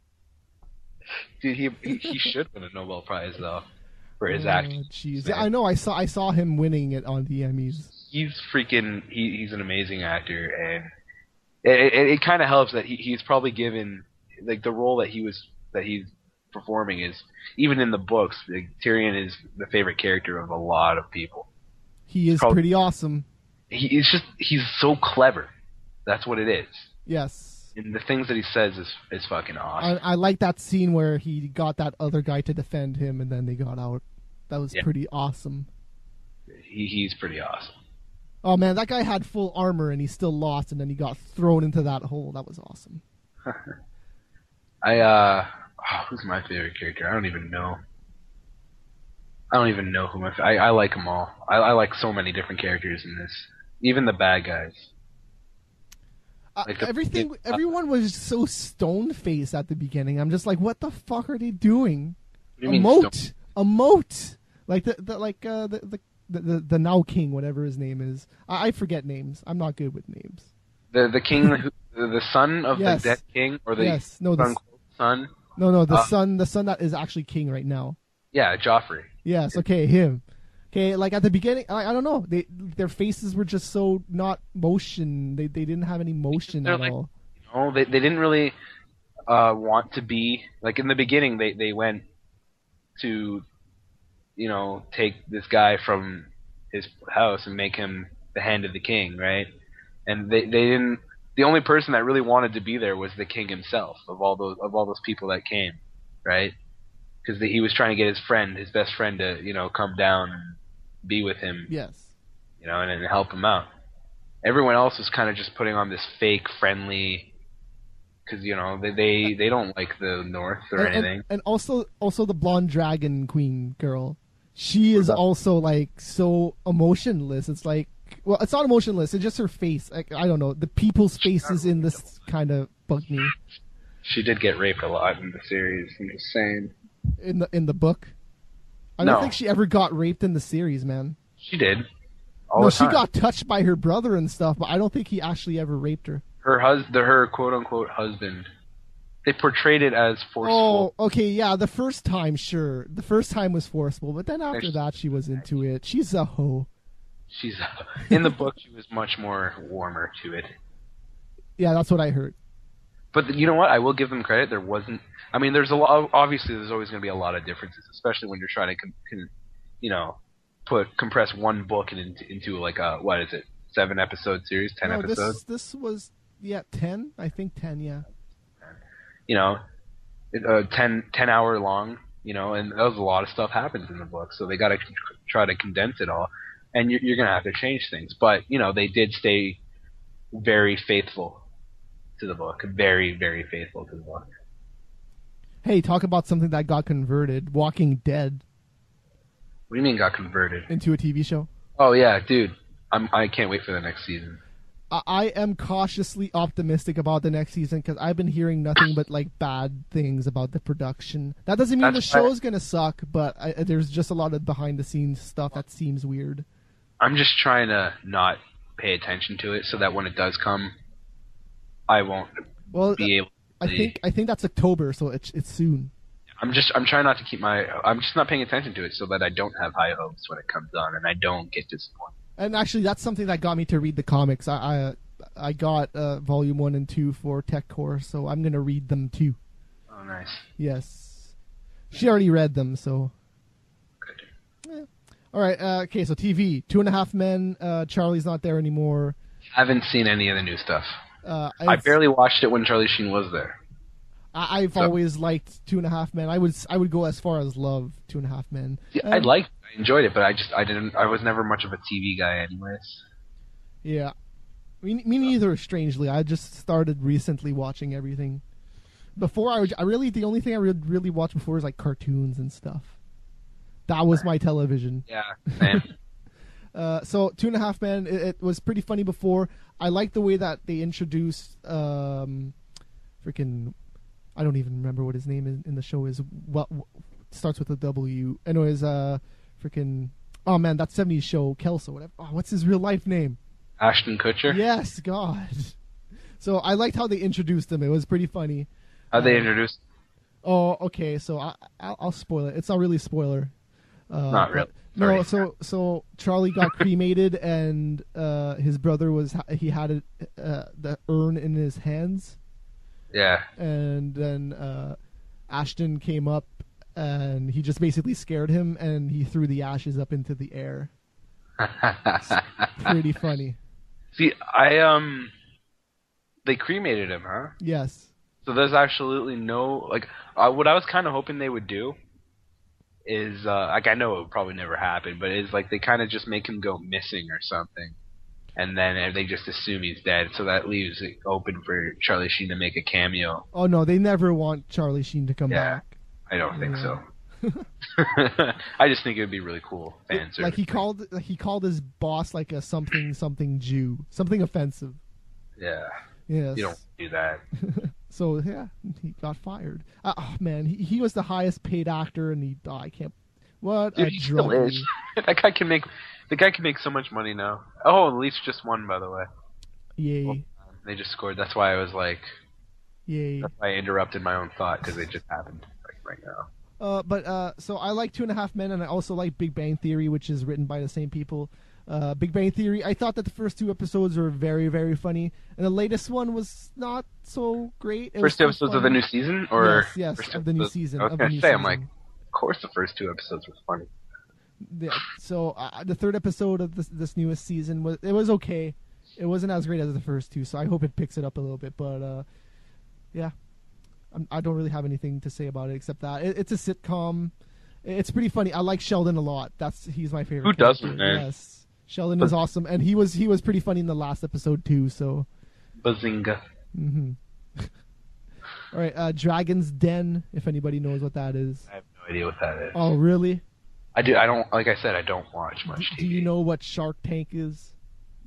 Dude, he should win a Nobel Prize though for his acting. Jeez, I know. I saw him winning it on the Emmys. He's an amazing actor, and it kind of helps that he's probably given like the role that he's performing is, even in the books, like, Tyrion is the favorite character of a lot of people. He is pretty awesome. He's so clever. That's what it is. Yes. And the things that he says is fucking awesome. I like that scene where he got that other guy to defend him, and then they got out. That was pretty awesome. He's pretty awesome. Oh man, that guy had full armor and he still lost, and then he got thrown into that hole. That was awesome. Who's my favorite character? I don't even know who I like them all. I like so many different characters in this. Even the bad guys. Everyone was so stone-faced at the beginning. I'm just like, what the fuck are they doing? Emote. Like the now king, whatever his name is. I forget names. I'm not good with names. The king, the son of the dead king, or the son. No, the son that is actually king right now. Yeah, Joffrey. Yes, okay, him. Okay, like at the beginning, I don't know. Their faces were just so not motion. They didn't have any motion at all. No, they didn't really want to be like in the beginning. They went to take this guy from his house and make him the hand of the king, right? And they didn't. The only person that really wanted to be there was the king himself, of all those people that came, right? Because he was trying to get his best friend, to come down and be with him. Yes. And help him out. Everyone else was kind of just putting on this fake friendly, because they don't like the North or anything. And also the blonde dragon queen girl, she is also like so emotionless. It's like, well, it's not emotionless. It's just her face. Like, I don't know. The people's faces in this kind of bug me. She did get raped a lot in the series. I'm just saying. In the book, I don't think she ever got raped in the series, man. She did. She got touched by her brother and stuff, but I don't think he actually ever raped her. Her quote unquote husband. They portrayed it as forceful. Oh, okay, yeah. The first time, sure. The first time was forceful, but then after that, she was into it. She's a hoe. In the book, she was much more warmer to it. Yeah, that's what I heard. But you know what? I will give them credit. There wasn't. I mean, there's a lot. Obviously, there's always going to be a lot of differences, especially when you're trying to compress one book into like a 7-episode series, 10 episodes. This was 10. I think 10. Yeah. 10 hour long. And that was a lot of stuff happens in the book, so they got to try to condense it all. And you're going to have to change things. But, they did stay very faithful to the book. Very, very faithful to the book. Hey, talk about something that got converted. Walking Dead. What do you mean got converted? Into a TV show? Oh, yeah, dude. I can't wait for the next season. I am cautiously optimistic about the next season because I've been hearing nothing but like bad things about the production. That doesn't mean the show is gonna suck, but there's just a lot of behind the scenes stuff that seems weird. I'm just trying to not pay attention to it so that when it does come, I won't be able to. I think that's October, so it's soon. I'm trying not to keep I'm just not paying attention to it so that I don't have high hopes when it comes on and I don't get disappointed. And actually, that's something that got me to read the comics. I got volume 1 and 2 for Tech Core, so I'm gonna read them too. Oh, nice. Yes, she already read them, so. Good. Yeah. All right. Okay. So TV, 2.5 Men. Charlie's not there anymore. Haven't seen any of the new stuff. I barely watched it when Charlie Sheen was there. I've always liked 2.5 Men. I would go as far as love 2.5 Men. Yeah, I enjoyed it, but I was never much of a TV guy anyways. Yeah. Me neither, strangely. I just started recently watching everything. Before the only thing I would really watch before was like cartoons and stuff. That was my television. Yeah, same. So 2.5 Men, it was pretty funny before. I like the way that they introduced freaking, I don't even remember what his name in the show is. What starts with a W. Anyways, freaking, oh man, that 70s show, Kelso, whatever. Oh, what's his real life name? Ashton Kutcher? Yes, God. So I liked how they introduced him. It was pretty funny. How'd they introduce? Oh, okay. So I'll spoil it. It's not really a spoiler. Not really. No, so Charlie got cremated, and his brother had the urn in his hands. Yeah. And then Ashton came up, and he just basically scared him, and he threw the ashes up into the air. Pretty funny. See, they cremated him, huh? Yes. So there's absolutely no what I was kind of hoping they would do is I know it would probably never happen, but it's like they kind of just make him go missing or something, and then they just assume he's dead, so that leaves it open for Charlie Sheen to make a cameo. Oh no, they never want Charlie Sheen to come back. I don't think so. I just think it would be really cool fan service. Like he called his boss like a something Jew, something offensive. Yeah. Yes. You don't do that. So yeah, he got fired. Oh man, he was the highest paid actor, and I can't. What Dude, a he still is. The guy can make so much money now. Oh, the Leafs just won, by the way. Yay! Well, they just scored. That's why I was like, yay! That's why I interrupted my own thought because it just happened right now. So I like 2.5 Men, and I also like Big Bang Theory, which is written by the same people. Big Bang Theory, I thought that the first 2 episodes were very, very funny, and the latest one was not so great. First 2 episodes of the new season, or yes, of the new season. I was going to say, I'm like, of course, the first 2 episodes were funny. Yeah. So the 3rd episode of this newest season was okay. It wasn't as great as the first 2, so I hope it picks it up a little bit. But yeah, I don't really have anything to say about it except that it's a sitcom. It's pretty funny. I like Sheldon a lot. He's my favorite. Who doesn't, man? Yes. Sheldon is awesome, and he was pretty funny in the last episode too. So, bazinga! Mm-hmm. All right, Dragon's Den. If anybody knows what that is, I have no idea what that is. Oh, really? I do. I don't. Like I said, I don't watch much TV. Do you know what Shark Tank is?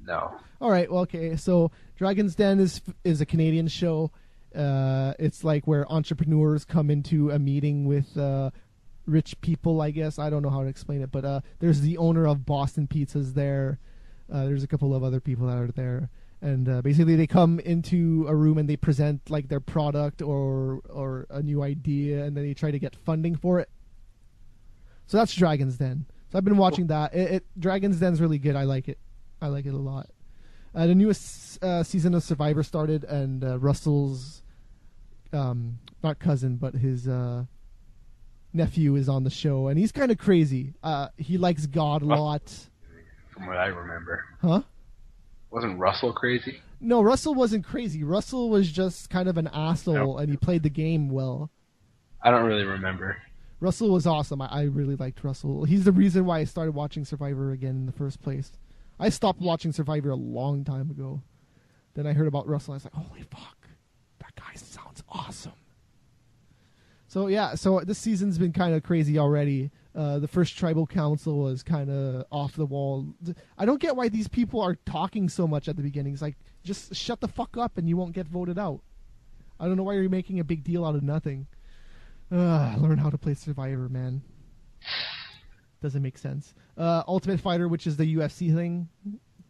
No. All right. Well, okay. So, Dragon's Den is a Canadian show. It's like where entrepreneurs come into a meeting with rich people, I guess. I don't know how to explain it, but there's the owner of Boston Pizzas there. There's a couple of other people that are there, and basically they come into a room and they present like their product or a new idea, and then they try to get funding for it. So that's Dragon's Den. So I've been watching that. Dragon's Den's really good. I like it. I like it a lot. The newest season of Survivor started, and Russell's not cousin, but his nephew is on the show, and he's kind of crazy. He likes God a lot. From what I remember. Huh? Wasn't Russell crazy? No, Russell wasn't crazy. Russell was just kind of an asshole, and he played the game well. I don't really remember. Russell was awesome. I really liked Russell. He's the reason why I started watching Survivor again in the first place. I stopped watching Survivor a long time ago. Then I heard about Russell. I was like, holy fuck. That guy sounds awesome. So yeah, so this season's been kind of crazy already. The first tribal council was kind of off the wall. I don't get why these people are talking so much at the beginning. It's like, just shut the fuck up and you won't get voted out. I don't know why you're making a big deal out of nothing. Learn how to play Survivor, man. Doesn't make sense. Ultimate Fighter, which is the UFC thing.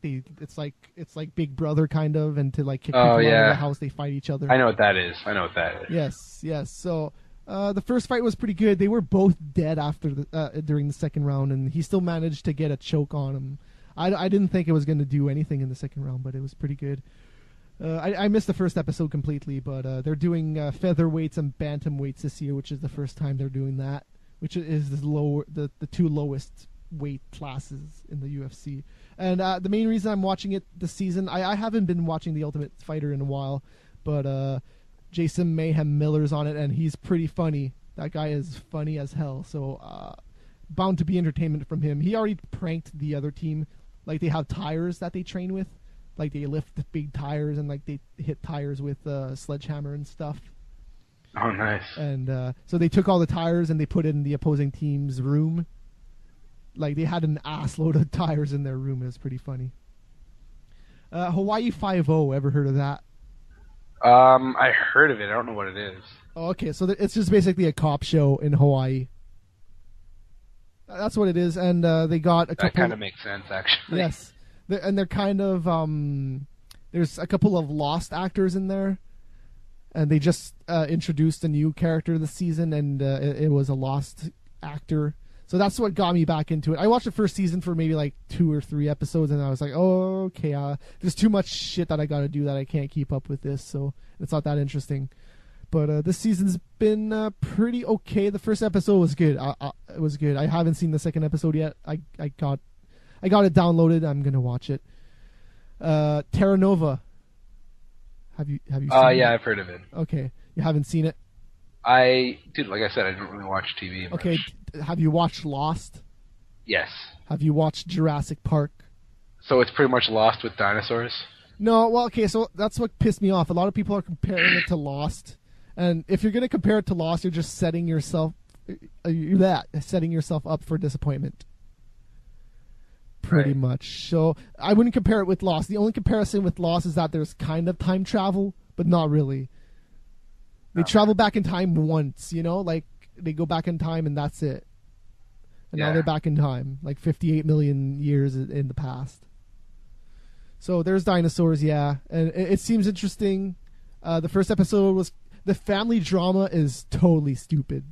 It's like Big Brother kind of, and to like kick people out of the house, they fight each other. I know what that is. Yes. So the first fight was pretty good. They were both dead after during the second round, and he still managed to get a choke on him. I didn't think it was going to do anything in the second round, but it was pretty good. I missed the first episode completely, but they're doing featherweights and bantamweights this year, which is the first time they're doing that, which is the two lowest weight classes in the UFC. And the main reason I'm watching it this season, I haven't been watching The Ultimate Fighter in a while, but Jason Mayhem Miller's on it, and he's pretty funny. That guy is funny as hell, so bound to be entertainment from him. He already pranked the other team. Like, they have tires that they train with. Like, they lift the big tires, and like they hit tires with sledgehammer and stuff. Oh, nice. And so they took all the tires and they put it in the opposing team's room. Like, they had an ass load of tires in their room. It was pretty funny. Hawaii 5-0, ever heard of that? I heard of it. I don't know what it is. Oh, okay, so it's just basically a cop show in Hawaii. That's what it is, and they got a couple... That kind of makes sense, actually. Yes. And they're kind of... there's a couple of Lost actors in there, and they just introduced a new character this season, and it was a Lost actor. So that's what got me back into it. I watched the first season for maybe like 2 or 3 episodes, and I was like, oh, okay, there's too much shit that I got to do that I can't keep up with this, so it's not that interesting. But this season's been pretty okay. The first episode was good. It was good. I haven't seen the second episode yet. I got it downloaded. I'm gonna watch it. Terra Nova. Have you seen it? Yeah, I've heard of it. Okay, you haven't seen it? Dude, like I said, I don't really watch TV much. Okay, have you watched Lost? Yes. Have you watched Jurassic Park? So it's pretty much Lost with dinosaurs? No, well, okay, so that's what pissed me off. A lot of people are comparing it to Lost. And if you're going to compare it to Lost, you're just setting yourself up for disappointment. Pretty much. So I wouldn't compare it with Lost. The only comparison with Lost is that there's kind of time travel, but not really. They travel back in time once, like they go back in time and that's it. And now they're back in time, like 58 million years in the past. So there's dinosaurs, yeah. And it seems interesting. The first episode was... The family drama is totally stupid.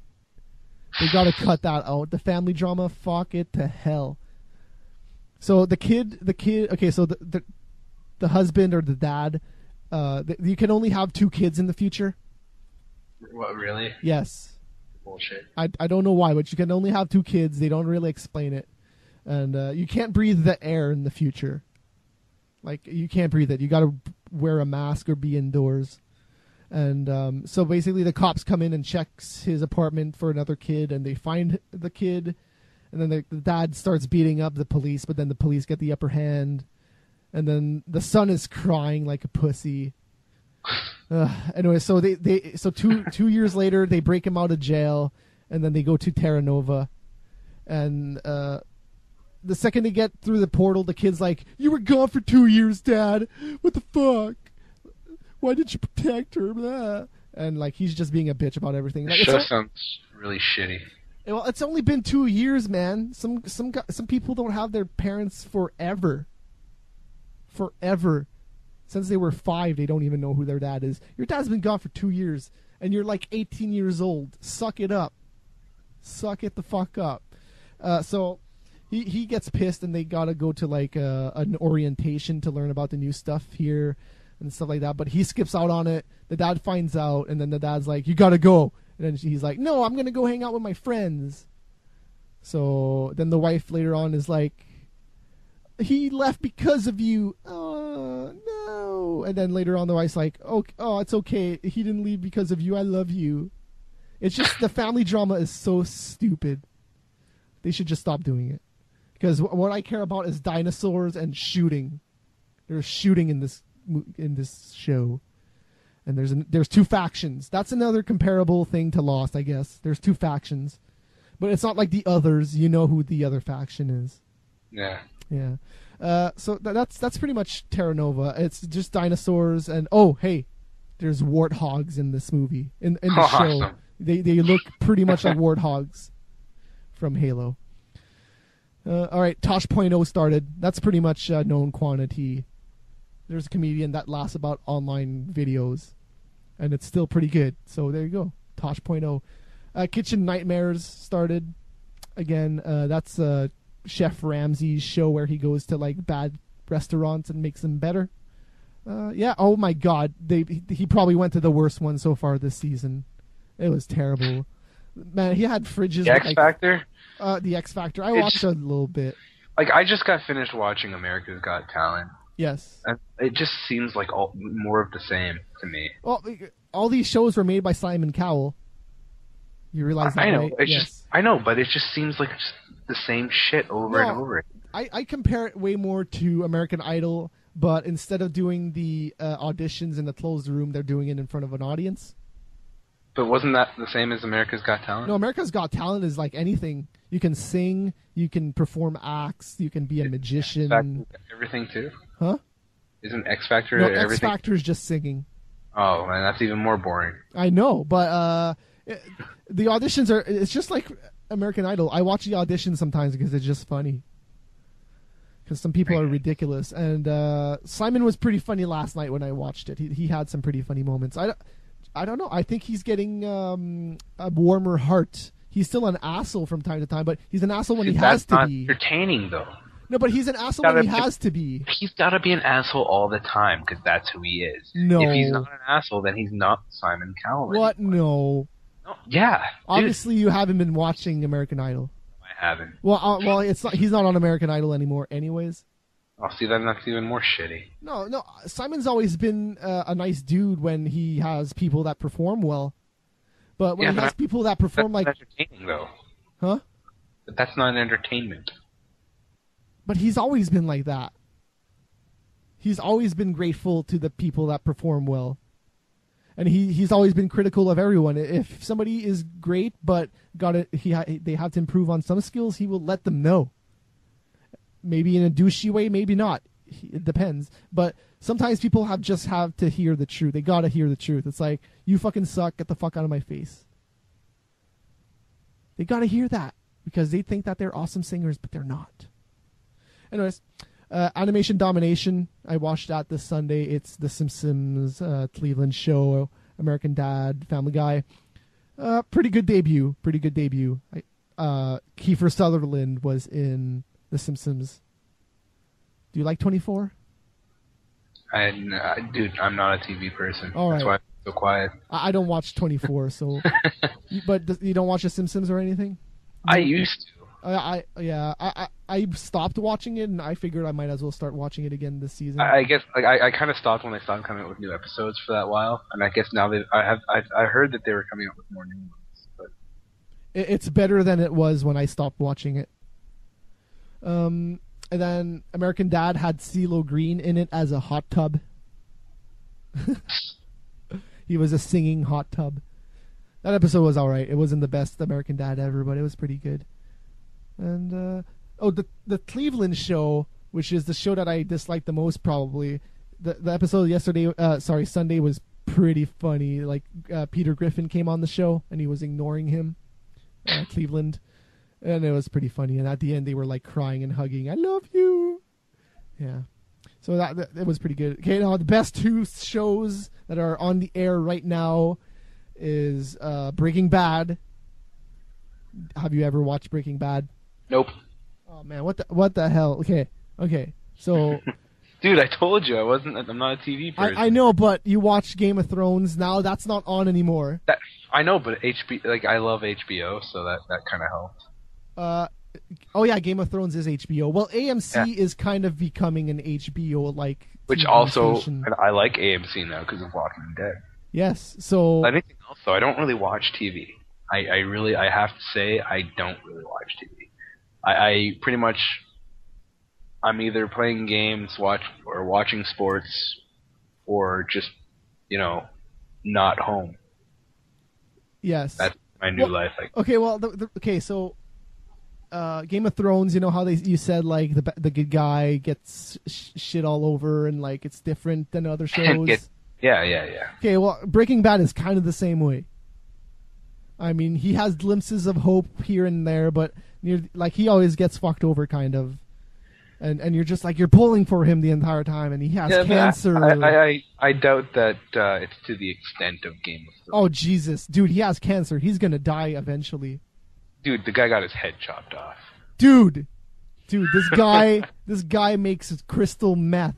They gotta cut that out. The family drama, fuck it to hell. So the kid. Okay, so the husband or the dad, you can only have 2 kids in the future. What, really? Yes. Bullshit. I don't know why, but you can only have 2 kids. They don't really explain it, and you can't breathe the air in the future. Like, you can't breathe it. You gotta wear a mask or be indoors. And so basically the cops come in and checks his apartment for another kid, and they find the kid, and then the dad starts beating up the police, but then the police get the upper hand, and then the son is crying like a pussy. Anyway, so so 2 years later they break him out of jail, and then they go to Terra Nova, and the second they get through the portal, the kid's like, "You were gone for 2 years, Dad. What the fuck? Why did you protect her?" Blah. And like, he's just being a bitch about everything. Like, the show sounds really shitty. Well, it's only been 2 years, man. Some people don't have their parents forever. Forever. Since they were 5, they don't even know who their dad is. Your dad's been gone for 2 years, and you're like 18 years old. Suck it up. Suck it the fuck up. So he gets pissed, and they gotta go to like an orientation to learn about the new stuff here and stuff like that, but he skips out on it. The dad finds out, and then the dad's like, "You gotta go," and then he's like, "No, I'm gonna go hang out with my friends." So then the wife later on is like, "He left because of you." Oh no. And then later on the wife's like, "Oh, it's okay, he didn't leave because of you, I love you." It's just, the family drama is so stupid. They should just stop doing it, because what I care about is dinosaurs and shooting. There's shooting in this show, And there's two factions. That's another comparable thing to Lost, I guess. There's two factions, but it's not like the others. You know who the other faction is. Yeah. Yeah. So that's pretty much Terra Nova. It's just dinosaurs and oh hey, there's warthogs in this movie in the show. Awesome. They look pretty much like warthogs from Halo. All right, Tosh.0 started. That's pretty much known quantity. There's a comedian that laughs about online videos, and it's still pretty good. So there you go, Tosh.0. Kitchen Nightmares started again. That's Chef Ramsay's show where he goes to like bad restaurants and makes them better. Yeah. Oh my God, he probably went to the worst one so far this season. It was terrible. Man, he had fridges. The X Factor. The X Factor. I watched a little bit. Like I just got finished watching America's Got Talent. Yes. And it just seems like more of the same to me. Well, all these shows were made by Simon Cowell. You realize that, I know. right? It's yes. just I know, but it just seems like just the same shit over and over. I compare it way more to American Idol, but instead of doing the auditions in the closed room, they're doing it in front of an audience. But wasn't that the same as America's Got Talent? No, America's Got Talent is like anything. You can sing, you can perform acts, you can be a magician. Everything too? Huh? Isn't X Factor no, everything? X Factor is just singing. Oh, man, that's even more boring. I know, but the auditions it's just like American Idol. I watch the auditions sometimes because it's just funny. Because some people are ridiculous. And Simon was pretty funny last night when I watched it. He had some pretty funny moments. I don't know. I think he's getting a warmer heart. He's still an asshole from time to time, but he's an asshole when he has to be. That's not entertaining, though. No, but he's an asshole when he has to be. He's got to be an asshole all the time because that's who he is. No. If he's not an asshole, then he's not Simon Cowell. What? No. Yeah. Obviously, you haven't been watching American Idol. I haven't. Well, it's not, he's not on American Idol anymore, anyways. Oh, see, then that's even more shitty. No. Simon's always been a nice dude when he has people that perform well, but when he has people that perform that's like entertaining, though. Huh? But that's not an entertainment. But he's always been like that. He's always been grateful to the people that perform well. And he's always been critical of everyone. If somebody is great but they have to improve on some skills, he will let them know. Maybe in a douchey way, maybe not. It depends. But sometimes people have to hear the truth. They gotta hear the truth. It's like, you fucking suck, get the fuck out of my face. They gotta hear that because they think that they're awesome singers, but they're not. Anyways, Animation Domination. I watched that this Sunday. It's The Simpsons, Cleveland Show, American Dad, Family Guy. Pretty good debut. Kiefer Sutherland was in The Simpsons. Do you like 24? Dude, I'm not a TV person. All right. That's why I'm so quiet. I don't watch 24, so. But you don't watch The Simpsons or anything? I used to. I stopped watching it, and I figured I might as well start watching it again this season. I guess I kind of stopped when they stopped coming out with new episodes for that while, and I guess now I heard that they were coming out with more new ones. But it's better than it was when I stopped watching it. And then American Dad had CeeLo Green in it as a hot tub. He was a singing hot tub. That episode was alright. It wasn't the best American Dad ever, but it was pretty good. And the Cleveland Show, which is the show that I disliked the most, probably. The episode Sunday was pretty funny. Like Peter Griffin came on the show and he was ignoring him, Cleveland, and it was pretty funny. And at the end, they were like crying and hugging. I love you. Yeah. So that it was pretty good. Okay, now the best two shows that are on the air right now is Breaking Bad. Have you ever watched Breaking Bad? Nope. Oh man, what the hell? Okay. So, dude, I told you I'm not a TV person. I know, but you watch Game of Thrones now. That's not on anymore. I know, but I love HBO, so that kind of helped. Oh yeah, Game of Thrones is HBO. Well, AMC is kind of becoming an HBO like. Which also, and I like AMC now because of Walking Dead. Yes. So. Anything else though? I don't really watch TV. I have to say I don't really watch TV. I pretty much, I'm either playing games, watching sports, or just, not home. Yes. That's my new life. Okay, well, okay, so Game of Thrones, you know how you said like the good guy gets shit all over and like it's different than other shows. Yeah. Okay, well, Breaking Bad is kind of the same way. I mean, he has glimpses of hope here and there, but like he always gets fucked over, kind of. And you're just like you're pulling for him the entire time, and he has cancer. I doubt that it's to the extent of Game of Thrones. Oh Jesus, dude, he has cancer. He's gonna die eventually. Dude, the guy got his head chopped off. Dude, this guy makes crystal meth,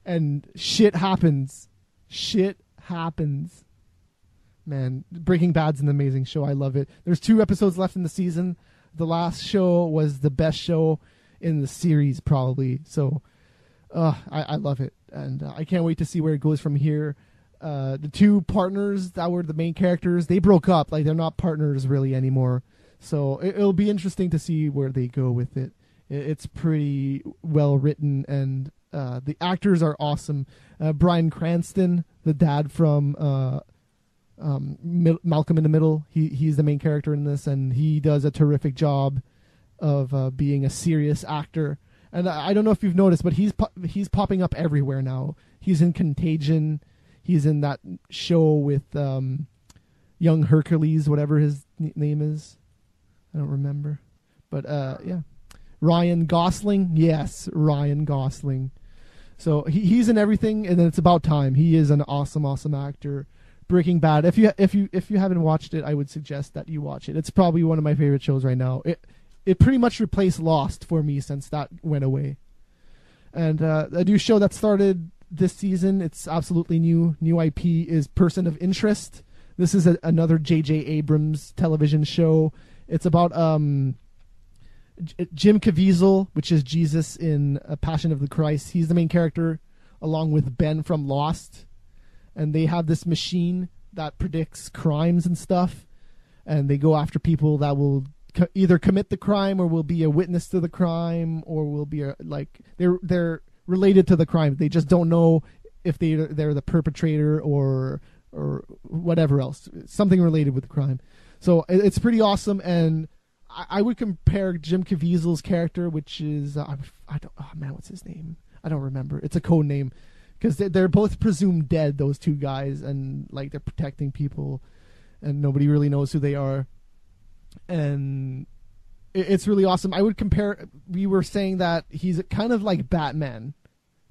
and shit happens. Shit happens. Man, Breaking Bad's an amazing show. I love it. There's 2 episodes left in the season. The last show was the best show in the series, probably. So, I love it, and I can't wait to see where it goes from here. The 2 partners that were the main characters, they broke up. Like, they're not partners really anymore. So it'll be interesting to see where they go with it. It's pretty well written, and the actors are awesome. Bryan Cranston, the dad from Malcolm in the Middle, he's the main character in this, and he does a terrific job of being a serious actor. And I don't know if you've noticed, but he's popping up everywhere now. He's in Contagion. He's in that show with young Hercules, whatever his name is. I don't remember. But yeah. Ryan Gosling. Yes, Ryan Gosling. So he's in everything, and it's about time. He is an awesome actor. Breaking Bad. If you haven't watched it, I would suggest that you watch it. It's probably one of my favorite shows right now. It pretty much replaced Lost for me since that went away. And a new show that started this season, it's absolutely new. New IP is Person of Interest. This is another J.J. Abrams television show. It's about Jim Caviezel, which is Jesus in Passion of the Christ. He's the main character, along with Ben from Lost. And they have this machine that predicts crimes and stuff. And they go after people that will either commit the crime or will be a witness to the crime or will be they're related to the crime. They just don't know if they're the perpetrator or whatever else. Something related with the crime. So it's pretty awesome. And I would compare Jim Caviezel's character, which is what's his name? I don't remember. It's a code name. Because they're both presumed dead, those 2 guys, and like they're protecting people, and nobody really knows who they are, and it's really awesome. I would compare. We were saying that he's kind of like Batman.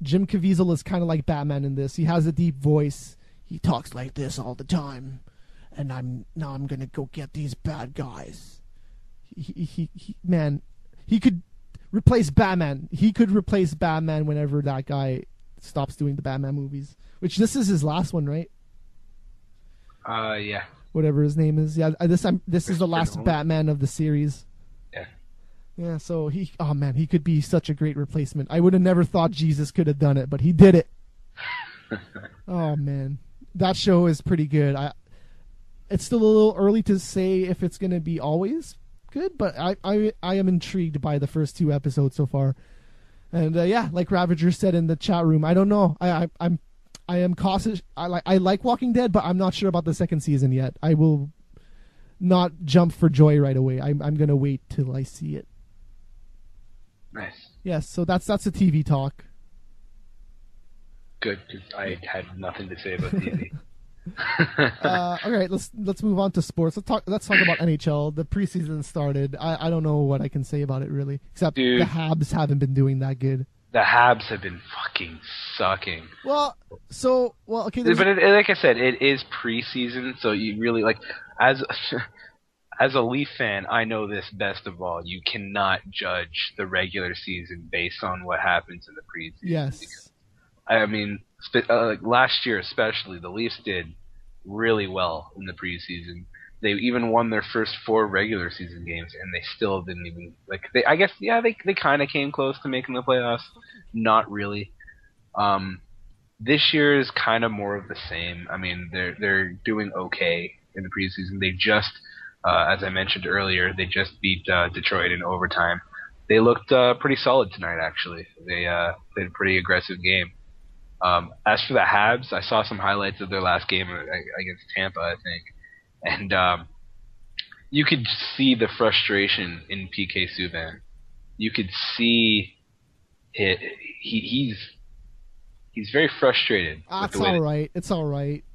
Jim Caviezel is kind of like Batman in this. He has a deep voice. He talks like this all the time, and I'm gonna go get these bad guys. He could replace Batman. He could replace Batman whenever that guy stops doing the Batman movies, which this is his last one, right? Yeah. Whatever his name is. Yeah, this is the last Batman of the series. Yeah. Yeah, so he could be such a great replacement. I would have never thought Jesus could have done it, but he did it. Oh man. That show is pretty good. It's still a little early to say if it's going to be always good, but I am intrigued by the first 2 episodes so far. And yeah, like Ravager said in the chat room, I don't know. I am cautious. I like Walking Dead, but I'm not sure about the 2nd season yet. I will not jump for joy right away. I'm gonna wait till I see it. Nice. Yes, so that's a TV talk. Good, because I had nothing to say about TV. All right, let's move on to sports. Let's talk about NHL. The preseason started. I don't know what I can say about it really, except the Habs haven't been doing that good. The Habs have been fucking sucking. Okay. But like I said, it is preseason, so you really as a Leaf fan, I know this best of all. You cannot judge the regular season based on what happens in the preseason. Yes. I mean, last year especially, the Leafs did really well in the preseason. They even won their first 4 regular season games, and they still didn't even they kind of came close to making the playoffs. Not really. This year is kind of more of the same. I mean, they're doing okay in the preseason. They just, as I mentioned earlier, they just beat Detroit in overtime. They looked pretty solid tonight, actually. They played a pretty aggressive game. As for the Habs, I saw some highlights of their last game against Tampa, I think, and you could see the frustration in PK Subban. You could see he's very frustrated. It's all right. It's all right.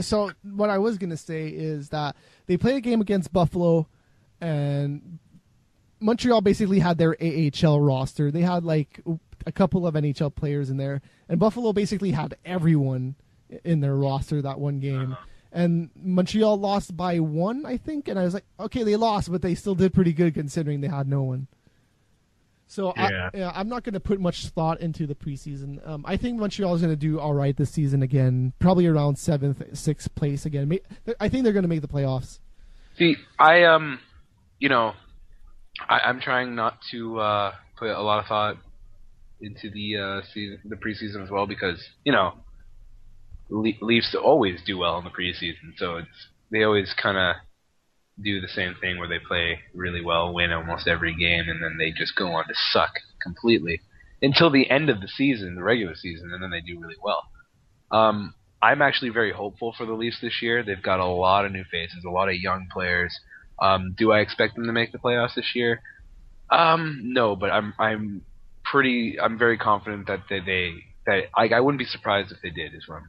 So what I was gonna say is that they played a game against Buffalo, and Montreal basically had their AHL roster. They had like a couple of NHL players in there, and Buffalo basically had everyone in their roster that one game. And Montreal lost by 1, I think, and I was like, okay, they lost, but they still did pretty good considering they had no one. So I'm not going to put much thought into the preseason. I think Montreal is going to do all right this season again, probably around 7th, 6th place again. I think they're going to make the playoffs. See, I'm trying not to put a lot of thought into the preseason as well because Leafs always do well in the preseason, so they always kind of do the same thing where they play really well, win almost every game, and then they just go on to suck completely until the end of the season, the regular season, and then they do really well. I'm actually very hopeful for the Leafs this year. They've got a lot of new faces, a lot of young players. Do I expect them to make the playoffs this year? No, but I'm very confident that I wouldn't be surprised if they did. Is what I'm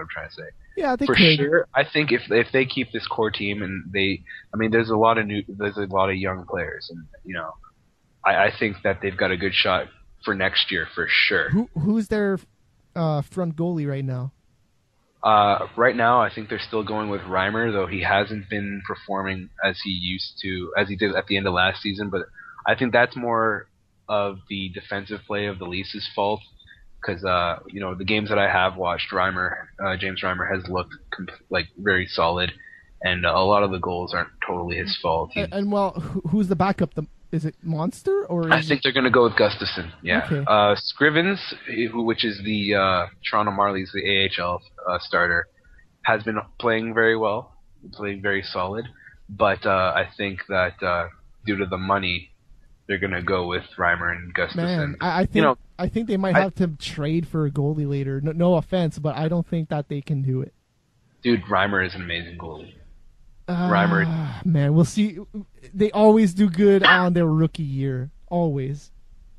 trying to say. Yeah, they for could. Sure. I think if they keep this core team and there's a lot of young players, and I think that they've got a good shot for next year for sure. Who's their front goalie right now? Right now, I think they're still going with Reimer, though he hasn't been performing as he did at the end of last season. But I think that's more of the defensive play of the Leafs' fault, because the games that I have watched, James Reimer has looked very solid, and a lot of the goals aren't totally his fault. Who's the backup? Is it Monster or? I think they're going to go with Gustafsson. Yeah, okay. Scrivens, which is the Toronto Marlies, the AHL starter, has been playing very well, playing very solid. But I think that due to the money, they're going to go with Reimer and Gustafsson. Man, I think they might have to trade for a goalie later. No offense, but I don't think that they can do it. Dude, Reimer is an amazing goalie. Reimer. Man, we'll see. They always do good on their rookie year. Always.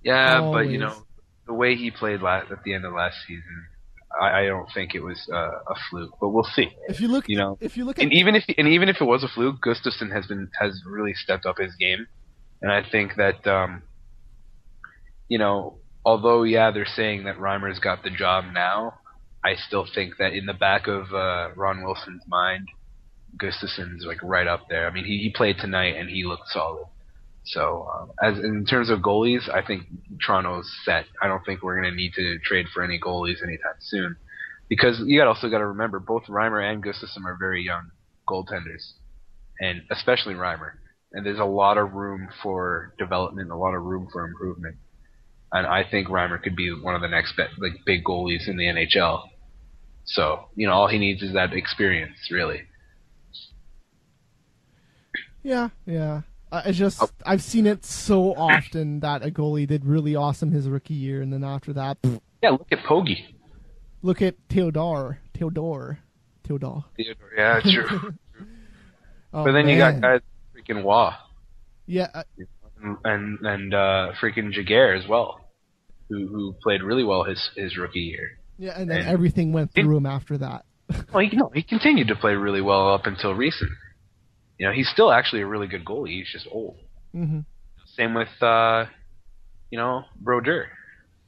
Yeah, always. But the way he played at the end of last season, I don't think it was a fluke. But we'll see. If you look, and even if it was a fluke, Gustafsson has really stepped up his game, and I think that although they're saying that Reimer's got the job now, I still think that in the back of Ron Wilson's mind, Gustafsson's right up there. I mean, he played tonight and he looked solid. So, as in terms of goalies, I think Toronto's set. I don't think we're going to need to trade for any goalies anytime soon, because you also got to remember both Reimer and Gustafsson are very young goaltenders, and especially Reimer. And there's a lot of room for development, a lot of room for improvement. And I think Reimer could be one of the next big goalies in the NHL. So, all he needs is that experience, really. Yeah. I've seen it so often that a goalie did really awesome his rookie year, and then after that... Yeah, look at Pogge. Look at Theodore. Yeah, true. But then you got guys like freaking Waugh. Yeah. And freaking Jaguar as well, who played really well his rookie year. Yeah, and then everything went through him after that. Well, he continued to play really well up until recent. He's still actually a really good goalie. He's just old. Mm-hmm. Same with, Brodeur.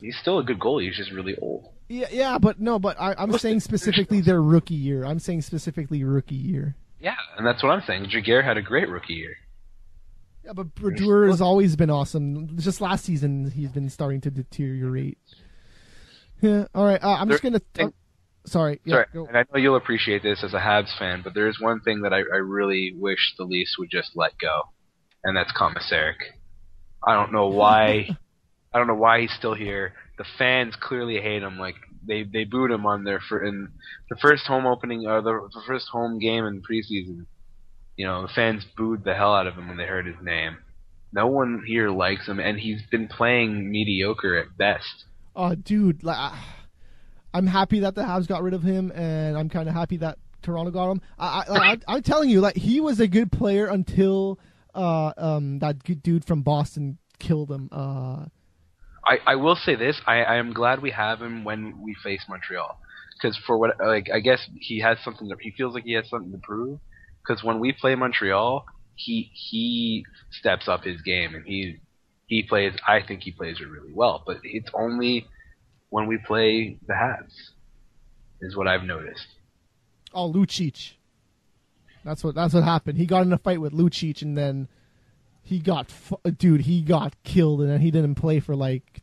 He's still a good goalie. He's just really old. Yeah, but I'm saying specifically their rookie year. I'm saying specifically rookie year. Yeah, and that's what I'm saying. Jaguar had a great rookie year. Yeah, but Brodeur has always been awesome. Just last season, he's been starting to deteriorate. Yeah, all right. I'm just going to... Sorry. Yeah, sorry. And I know you'll appreciate this as a Habs fan, but there is one thing that I really wish the Leafs would just let go, and that's Komisarek. I don't know why. I don't know why he's still here. The fans clearly hate him. They booed him on in the first home opening or the first home game in preseason. The fans booed the hell out of him when they heard his name. No one here likes him, and he's been playing mediocre at best. Oh, dude. I'm happy that the Habs got rid of him, and I'm kind of happy that Toronto got him. I'm telling you, like, he was a good player until that good dude from Boston killed him. I will say this: I am glad we have him when we face Montreal, because for what, like, I guess he feels like he has something to prove. Because when we play Montreal, he steps up his game, and he plays. I think he plays it really well. But it's only when we play the Habs is what I've noticed. Oh, Lucic. That's what happened. He got in a fight with Lucic, and then he got killed, and then he didn't play for like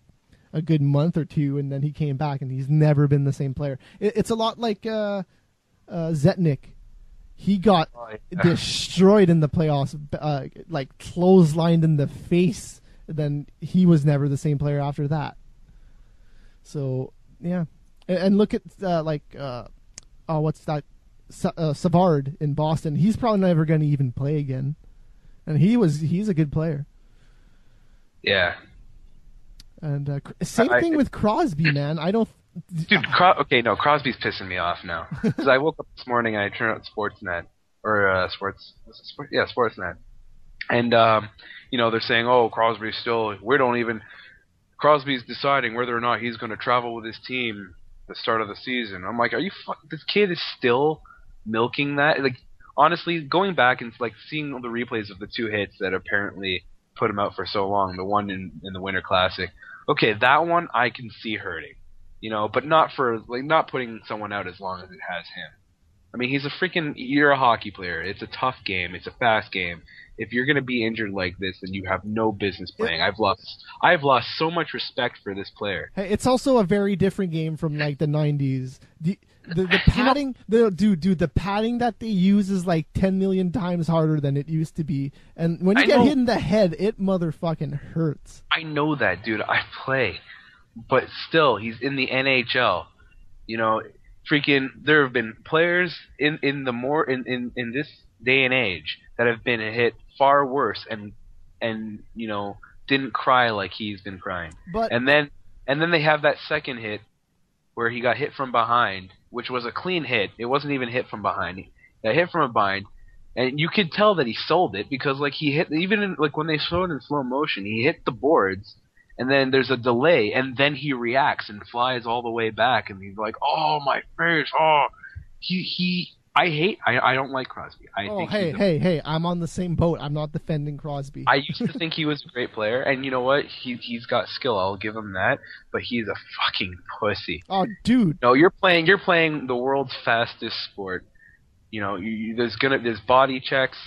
a good month or two, and then he came back, and he's never been the same player. It's a lot like Zetnik. He got destroyed in the playoffs, like clotheslined in the face. Then he was never the same player after that. So yeah, and look at what's that? Savard in Boston. He's probably never going to even play again, and he's a good player. Yeah. And same thing with Crosby, man. I don't. Dude, Crosby's pissing me off now. Because I woke up this morning and I turned on Sportsnet Sportsnet, and they're saying, oh, Crosby's deciding whether or not he's going to travel with his team the start of the season. I'm like, are you this kid is still milking that? Like, honestly, going back and like seeing the replays of the two hits that apparently put him out for so long, the one in the Winter Classic. Okay, that one I can see hurting, but not putting someone out as long as it has him. I mean, you're a hockey player. It's a tough game. It's a fast game. If you're going to be injured like this, then you have no business playing. I've lost so much respect for this player. Hey, it's also a very different game from like the 90s. The padding, the padding that they use is like 10 million times harder than it used to be. And when you get hit in the head, it motherfucking hurts. I know that, dude. I play, but still, he's in the NHL. There have been players in this day and age that have been hit far worse and didn't cry like he's been crying. And then they have that second hit where he got hit from behind, which was a clean hit. It wasn't even hit from behind. He got hit from behind, and you could tell that he sold it because like he hit when they showed it in slow motion, he hit the boards. And then there's a delay, and then he reacts and flies all the way back, and he's like, "Oh, my face! Oh, I don't like Crosby. Hey! I'm on the same boat. I'm not defending Crosby. I used to think he was a great player, and you know what? He's got skill. I'll give him that. But he's a fucking pussy. Oh, dude! No, you're playing the world's fastest sport. There's body checks.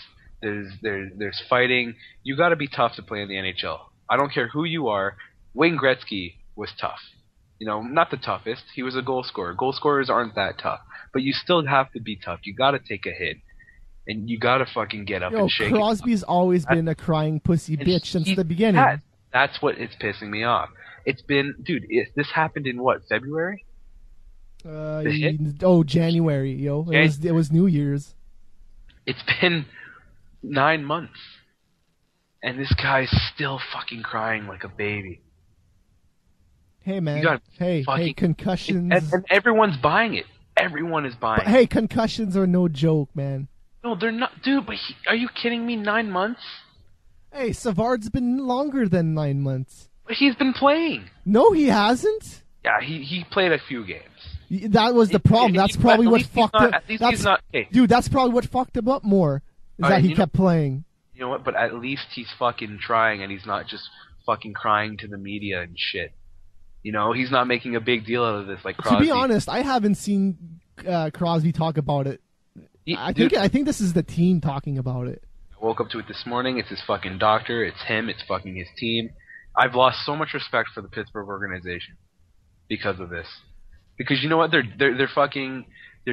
There's fighting. You got to be tough to play in the NHL. I don't care who you are. Wayne Gretzky was tough. Not the toughest. He was a goal scorer. Goal scorers aren't that tough. But you still have to be tough. You got to take a hit. And you got to fucking get up and shake. Crosby's always been a crying pussy bitch since the beginning. That's what is pissing me off. It's been... Dude, this happened in what, February? January, yo. It was New Year's. It's been 9 months. And this guy's still fucking crying like a baby. Hey, man. Hey, concussions. And everyone's buying it. Everyone is buying it. Hey, concussions are no joke, man. No, they're not. Dude, but are you kidding me? 9 months? Hey, Savard's been longer than 9 months. But he's been playing. No, he hasn't. Yeah, he played a few games. That was the problem. That's probably what fucked him. Dude, that's probably what fucked him up more. Is that he kept playing. You know what? But at least he's fucking trying, and he's not just fucking crying to the media and shit. He's not making a big deal out of this like Crosby. To be honest, I haven't seen Crosby talk about it. I think this is the team talking about it. I woke up to it this morning. It's his fucking doctor. It's him. It's fucking his team. I've lost so much respect for the Pittsburgh organization because of this. Because you know what? They're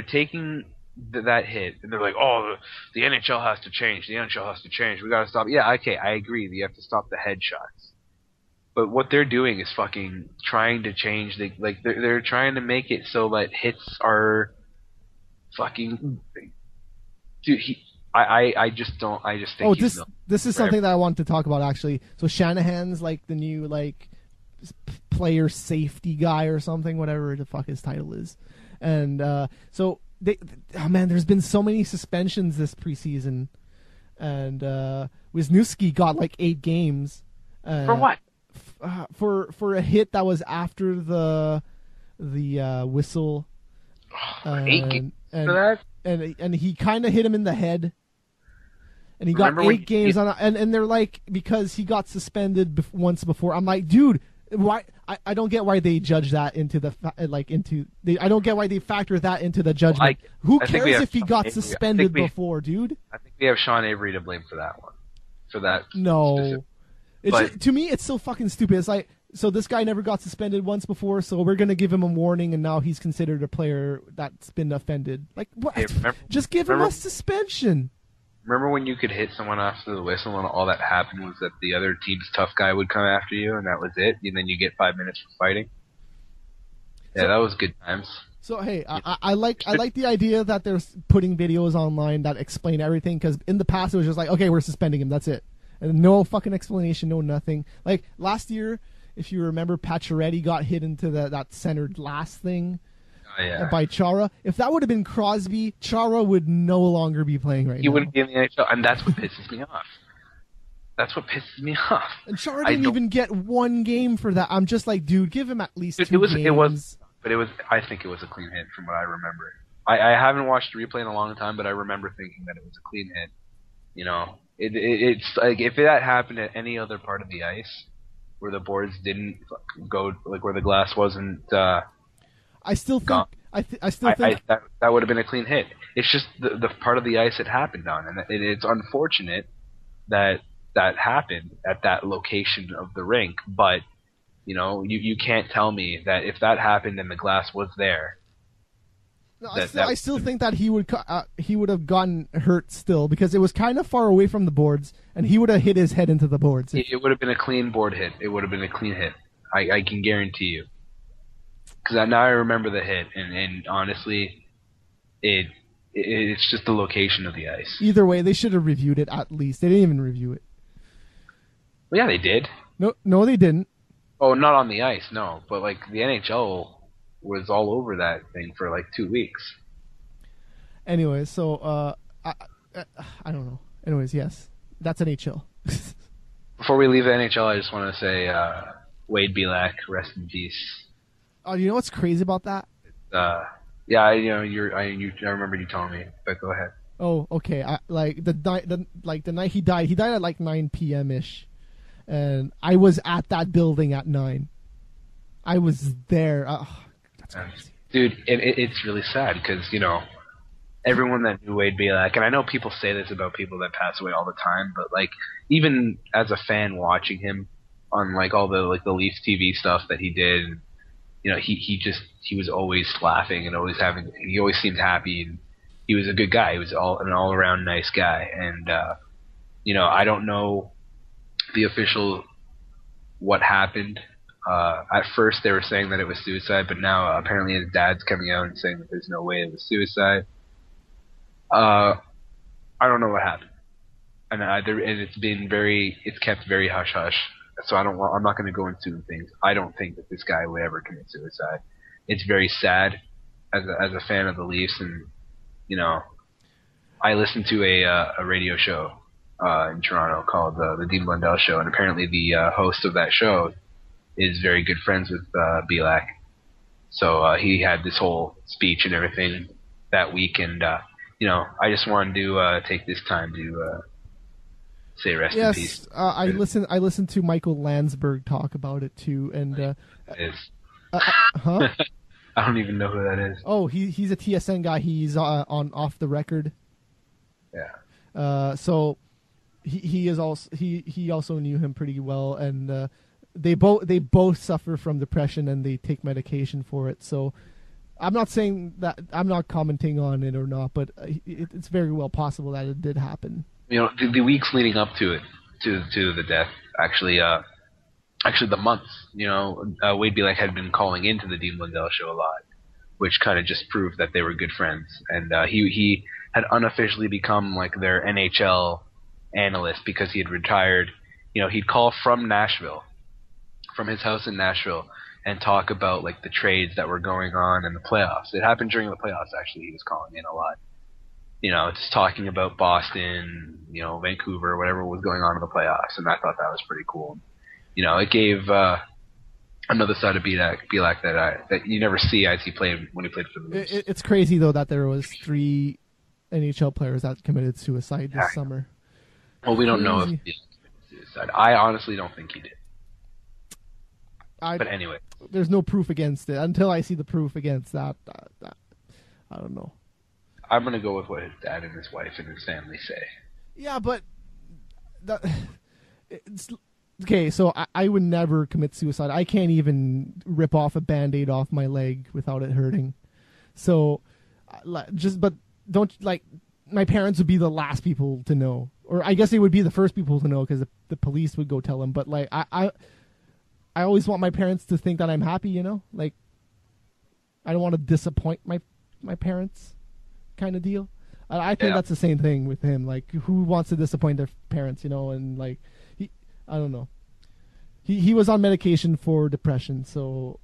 taking that hit, and they're like, oh, the NHL has to change. The NHL has to change. We got to stop. Yeah, okay, I agree. You have to stop the headshots. But what they're doing is fucking trying to change. They're trying to make it so that hits are fucking. Dude, I just don't. I just think. Oh, this is something that I want to talk about actually. So Shanahan's like the new player safety guy or something, whatever the fuck his title is. And so oh man, there's been so many suspensions this preseason, and Wisniewski got like 8 games. For what? For a hit that was after the whistle. 8 games for that? And he kind of hit him in the head. And he got 8 games on, and they're like, because he got suspended once before. I'm like, dude, why? I don't get why they judge that into the I don't get why they factor that into the judgment. Who cares if he got suspended before, dude? I think we have Sean Avery to blame for that one. For that. No, to me, it's so fucking stupid. It's like, so this guy never got suspended once before, so we're gonna give him a warning, and now he's considered a player that's been offended. Like, what? Hey, just give him a suspension. Remember when you could hit someone after the whistle and all that happened was that the other team's tough guy would come after you and that was it? And then you get 5 minutes for fighting? Yeah, that was good times. So, hey, I like the idea that they're putting videos online that explain everything, because in the past it was just like, okay, we're suspending him, that's it. And no fucking explanation, no nothing. Like, last year, if you remember, Pacioretty got hit into that centered glass thing. Oh, yeah. By Chara. If that would have been Crosby, Chara would no longer be playing right now. He wouldn't be in the NHL, and that's what pisses me off. That's what pisses me off. And Chara didn't even get 1 game for that. I'm just like, dude, give him at least 2 games. I think it was a clean hit from what I remember. I haven't watched the replay in a long time, but I remember thinking that it was a clean hit. You know, it's like if that happened at any other part of the ice, where the boards didn't go, like where the glass wasn't. I still think that would have been a clean hit. It's just the part of the ice it happened on, and it's unfortunate that happened at that location of the rink. But you know, you can't tell me that if that happened and the glass was there. No, I still think that he would have gotten hurt still, because it was kind of far away from the boards, and he would have hit his head into the boards. It would have been a clean board hit. It would have been a clean hit. I can guarantee you. Because now I remember the hit, and honestly, it's just the location of the ice. Either way, they should have reviewed it at least. They didn't even review it. Well, yeah, they did. No, they didn't. Oh, not on the ice, no. But like the NHL was all over that thing for like 2 weeks. Anyway, so I don't know. Anyways, yes, that's NHL. Before we leave the NHL, I just want to say Wade Belak, rest in peace. Oh, you know what's crazy about that? Yeah, I remember you telling me, but go ahead. Oh, okay. The night he died at like 9 p.m. ish, and I was at that building at 9. I was there. That's crazy, dude. It's really sad because everyone that knew Wade Belak, and I know people say this about people that pass away all the time, but like even as a fan watching him on like all the Leafs TV stuff that he did. He was always laughing and he always seemed happy, and he was a good guy. He was an all around nice guy. And, I don't know the official what happened. At first they were saying that it was suicide, but now apparently his dad's coming out and saying that there's no way it was suicide. I don't know what happened. And it's kept very hush hush. So I'm not going to go into things. I don't think that this guy would ever commit suicide. It's very sad as a fan of the Leafs, and I listened to a radio show in Toronto called the Dean Blundell Show, and apparently the host of that show is very good friends with Belak. So he had this whole speech and everything that week, and I just wanted to take this time to. Say rest in peace. I listened to Michael Landsberg talk about it too, and huh? I don't even know who that is. Oh, he's a TSN guy. He's on Off the Record. Yeah. So he also knew him pretty well, and they both suffer from depression and they take medication for it. So I'm not saying that, I'm not commenting on it or not, but it's very well possible that it did happen. The weeks leading up to it, to the death, actually the months, Wade Belak had been calling into the Dean Blundell Show a lot, which kind of just proved that they were good friends. And he had unofficially become like their NHL analyst because he had retired. He'd call from Nashville from his house in Nashville and talk about like the trades that were going on in the playoffs. It happened during the playoffs, actually. He was calling in a lot. Just talking about Boston, Vancouver, whatever was going on in the playoffs, and I thought that was pretty cool. It gave another side of Belak that you never see as he played when he played for the Moose. It's crazy though that there was 3 NHL players that committed suicide this summer. Well, we don't know if he committed suicide. I honestly don't think he did. But anyway, there's no proof against it. Until I see the proof against that, I don't know. I'm gonna go with what his dad and his wife and his family say. Yeah, but it's okay. So I would never commit suicide. I can't even rip off a Band-Aid off my leg without it hurting. So, but don't my parents would be the last people to know, or I guess they would be the first people to know because the police would go tell them. But I always want my parents to think that I'm happy. I don't want to disappoint my parents. Kind of deal. I think that's the same thing with him. Like, who wants to disappoint their parents, and I don't know. He was on medication for depression, so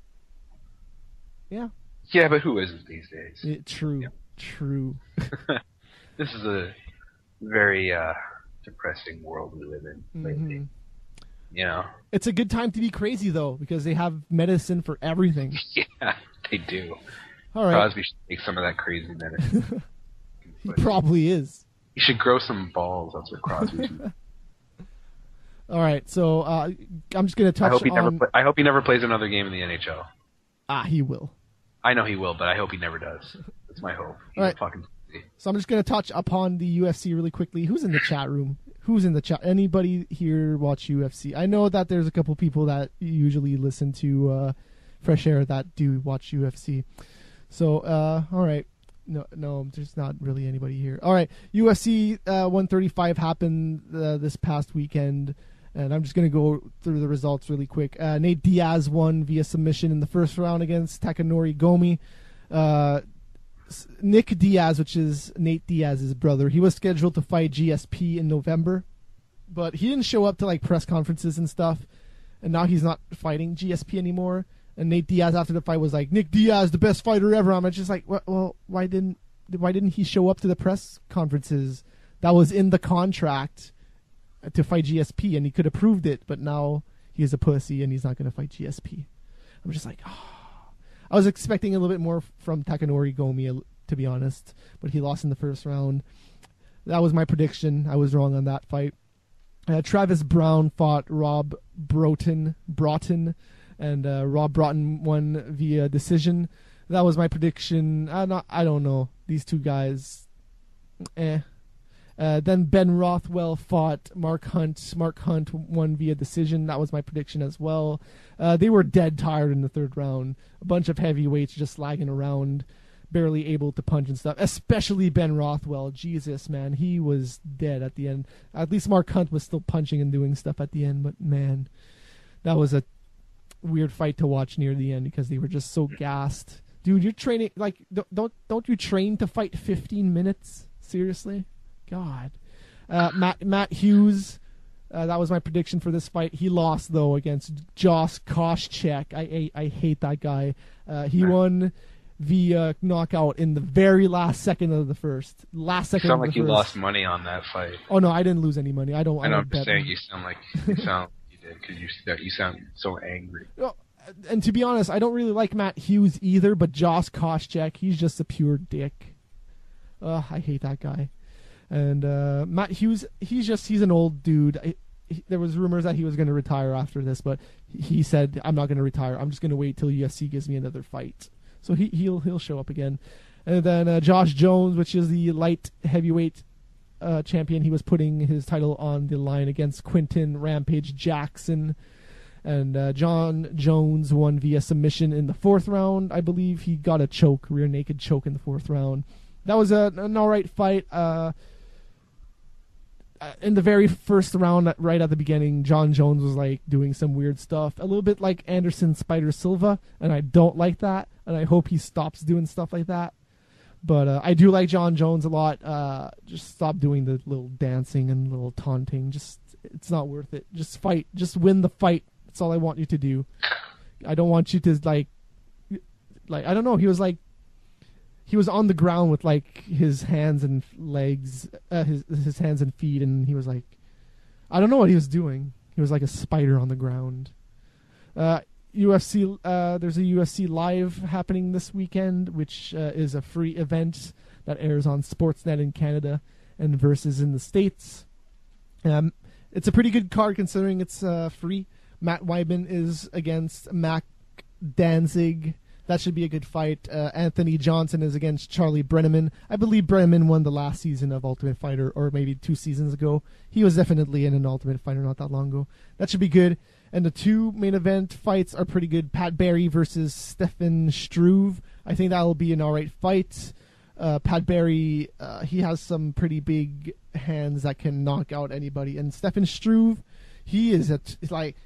yeah. Yeah, but who isn't these days? True. This is a very depressing world we live in lately. It's a good time to be crazy though, because they have medicine for everything. Yeah, they do. All right. Crosby should take some of that crazy medicine. He probably is. He should grow some balls. That's what Crosby should. All right, so I'm just going to touch on... I hope he never plays another game in the NHL. He will. I know he will, but I hope he never does. That's my hope. He's right. fucking crazy. So I'm just going to touch upon the UFC really quickly. Who's in the chat room? Who's in the chat? Anybody here watch UFC? I know that there's a couple people that usually listen to Fresh Air that do watch UFC. So, all right. No, there's not really anybody here. All right. UFC 135 happened this past weekend, and I'm just going to go through the results really quick. Nate Diaz won via submission in the first round against Takanori Gomi. Nick Diaz, which is Nate Diaz's brother, he was scheduled to fight GSP in November, but he didn't show up to press conferences and stuff, and now he's not fighting GSP anymore. And Nate Diaz after the fight was like, Nick Diaz, the best fighter ever. I'm just like, well, why didn't he show up to the press conferences? That was in the contract to fight GSP, and he could have proved it. But now he's a pussy, and he's not going to fight GSP. I'm just like, I was expecting a little bit more from Takanori Gomi, to be honest, but he lost in the first round. That was my prediction. I was wrong on that fight. Travis Brown fought Rob Broughton. And Rob Broughton won via decision. That was my prediction. I don't know. These two guys. Then Ben Rothwell fought Mark Hunt. Mark Hunt won via decision. That was my prediction as well. They were dead tired in the third round. A bunch of heavyweights just lagging around, barely able to punch and stuff. Especially Ben Rothwell. Jesus, man. He was dead at the end. At least Mark Hunt was still punching and doing stuff at the end. But, man, that was a weird fight to watch near the end because they were just so gassed. Dude, you're training don't you train to fight 15 minutes? Seriously? God. Matt Hughes, that was my prediction for this fight. He lost though against Josh Koscheck. I hate that guy. He won via knockout in the very last second of the first. Last second. You sound like you lost money on that fight. Oh no, I didn't lose any money. I don't I'm bet saying you sound because you sound so angry. Well, and to be honest, I don't really like Matt Hughes either, but Josh Koscheck, he's just a pure dick. I hate that guy. And Matt Hughes, he's an old dude. There was rumors that he was going to retire after this, but he said, I'm not going to retire. I'm just going to wait till UFC gives me another fight. So he'll show up again. And then Josh Jones, which is the light heavyweight champion, he was putting his title on the line against Quinton Rampage Jackson, and John Jones won via submission in the fourth round. I believe he got a rear naked choke in the fourth round. That was an alright fight. In the very first round, right at the beginning, John Jones was doing some weird stuff, a little bit like Anderson Spider Silva, and I don't like that, and I hope he stops doing stuff like that. But I do like John Jones a lot. Just stop doing the little dancing and little taunting. It's not worth it. Just fight. Just win the fight. That's all I want you to do. I don't want you to like I don't know. He was on the ground with like his hands and legs, his hands and feet, and he was like, I don't know what he was doing. He was like a spider on the ground. UFC, there's a UFC Live happening this weekend, which is a free event that airs on Sportsnet in Canada and Versus in the States. It's a pretty good card considering it's free. Matt Weidman is against Mac Danzig. That should be a good fight. Anthony Johnson is against Charlie Brenneman. I believe Brenneman won the last season of Ultimate Fighter, or maybe 2 seasons ago. He was definitely in an Ultimate Fighter not that long ago. That should be good. And the 2 main event fights are pretty good. Pat Barry versus Stefan Struve. I think that will be an alright fight. Pat Barry, he has some pretty big hands that can knock out anybody. And Stefan Struve, he is like,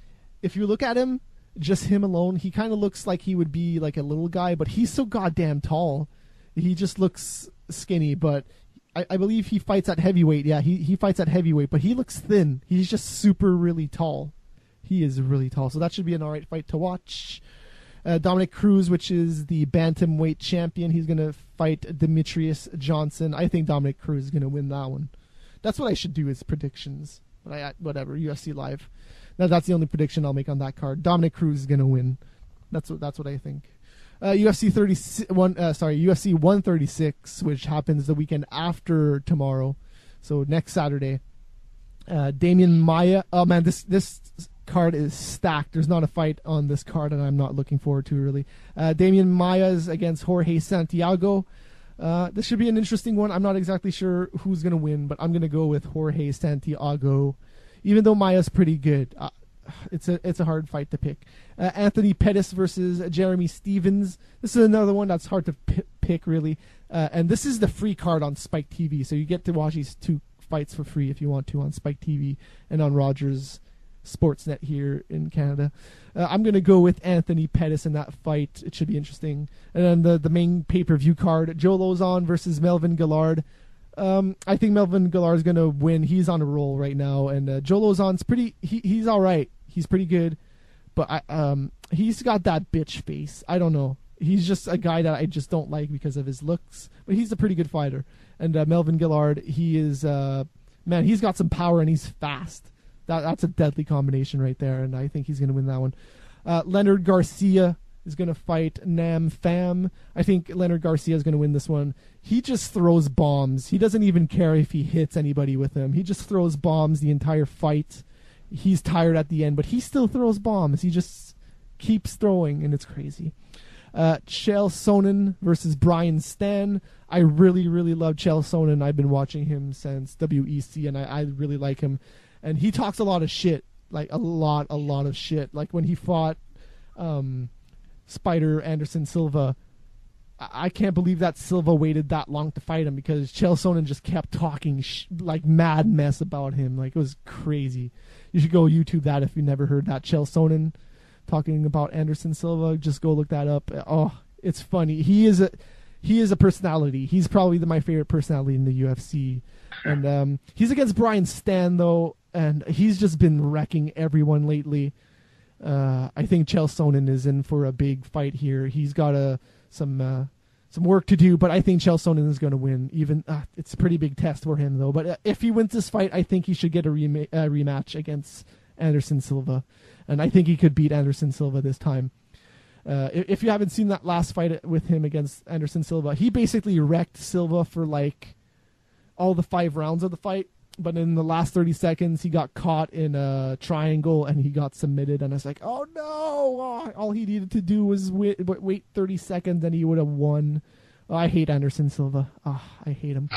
if you look at him, just him alone, he kind of looks like he would be like a little guy, but he's so goddamn tall. He just looks skinny, but I believe he fights at heavyweight. Yeah, he fights at heavyweight, but he looks thin. He's just super really tall. He is really tall, so that should be an alright fight to watch. Dominic Cruz, which is the bantamweight champion, he's going to fight Demetrius Johnson. I think Dominic Cruz is going to win that one. That's what I should do is predictions. But whatever, UFC Live. That's the only prediction I'll make on that card. Dominic Cruz is going to win. That's what I think. UFC 136, which happens the weekend after tomorrow, so next Saturday. Damian Maia. Oh man, this card is stacked. There's not a fight on this card, and I'm not looking forward to really. Damian Maia is against Jorge Santiago. This should be an interesting one. I'm not exactly sure who's going to win, but I'm going to go with Jorge Santiago. Even though Maia's pretty good, it's a hard fight to pick. Anthony Pettis versus Jeremy Stevens. This is another one that's hard to pick, really. And this is the free card on Spike TV, so you get to watch these 2 fights for free if you want to on Spike TV and on Rogers Sportsnet here in Canada. I'm going to go with Anthony Pettis in that fight. It should be interesting. And then the main pay-per-view card, Joe Lozon versus Melvin Gillard. I think Melvin Gillard is going to win. He's on a roll right now, and Joe Lozon's he's all right. He's pretty good, but he's got that bitch face. I don't know. He's just a guy that I just don't like because of his looks, but he's a pretty good fighter. And Melvin Gillard, he is man, he's got some power and he's fast. That's a deadly combination right there, and I think he's going to win that one. Leonard Garcia is going to fight Nam Pham. I think Leonard Garcia is going to win this one. He just throws bombs. He doesn't even care if he hits anybody with them. He just throws bombs the entire fight. He's tired at the end, but he still throws bombs. He just keeps throwing, and it's crazy. Chael Sonnen versus Brian Stann. I really, really love Chael Sonnen. I've been watching him since WEC, and I really like him. And he talks a lot of shit, like a lot of shit. Like when he fought Spider Anderson Silva, I can't believe that Silva waited that long to fight him because Chael Sonnen just kept talking like mad mess about him. Like it was crazy. You should go YouTube that if you never heard that. Chael Sonnen talking about Anderson Silva. Just go look that up. Oh, it's funny. He is a personality. He's probably my favorite personality in the UFC. And he's against Brian Stann though, and he's just been wrecking everyone lately. I think Chael Sonnen is in for a big fight here. He's got some work to do, but I think Chael Sonnen is going to win. Even it's a pretty big test for him, though. But if he wins this fight, I think he should get a rematch against Anderson Silva, and I think he could beat Anderson Silva this time. If you haven't seen that last fight with him against Anderson Silva, he basically wrecked Silva for like all the 5 rounds of the fight. But in the last 30 seconds, he got caught in a triangle and he got submitted. And I was like, oh no! Oh, all he needed to do was wait 30 seconds and he would have won. Oh, I hate Anderson Silva. Oh, I hate him.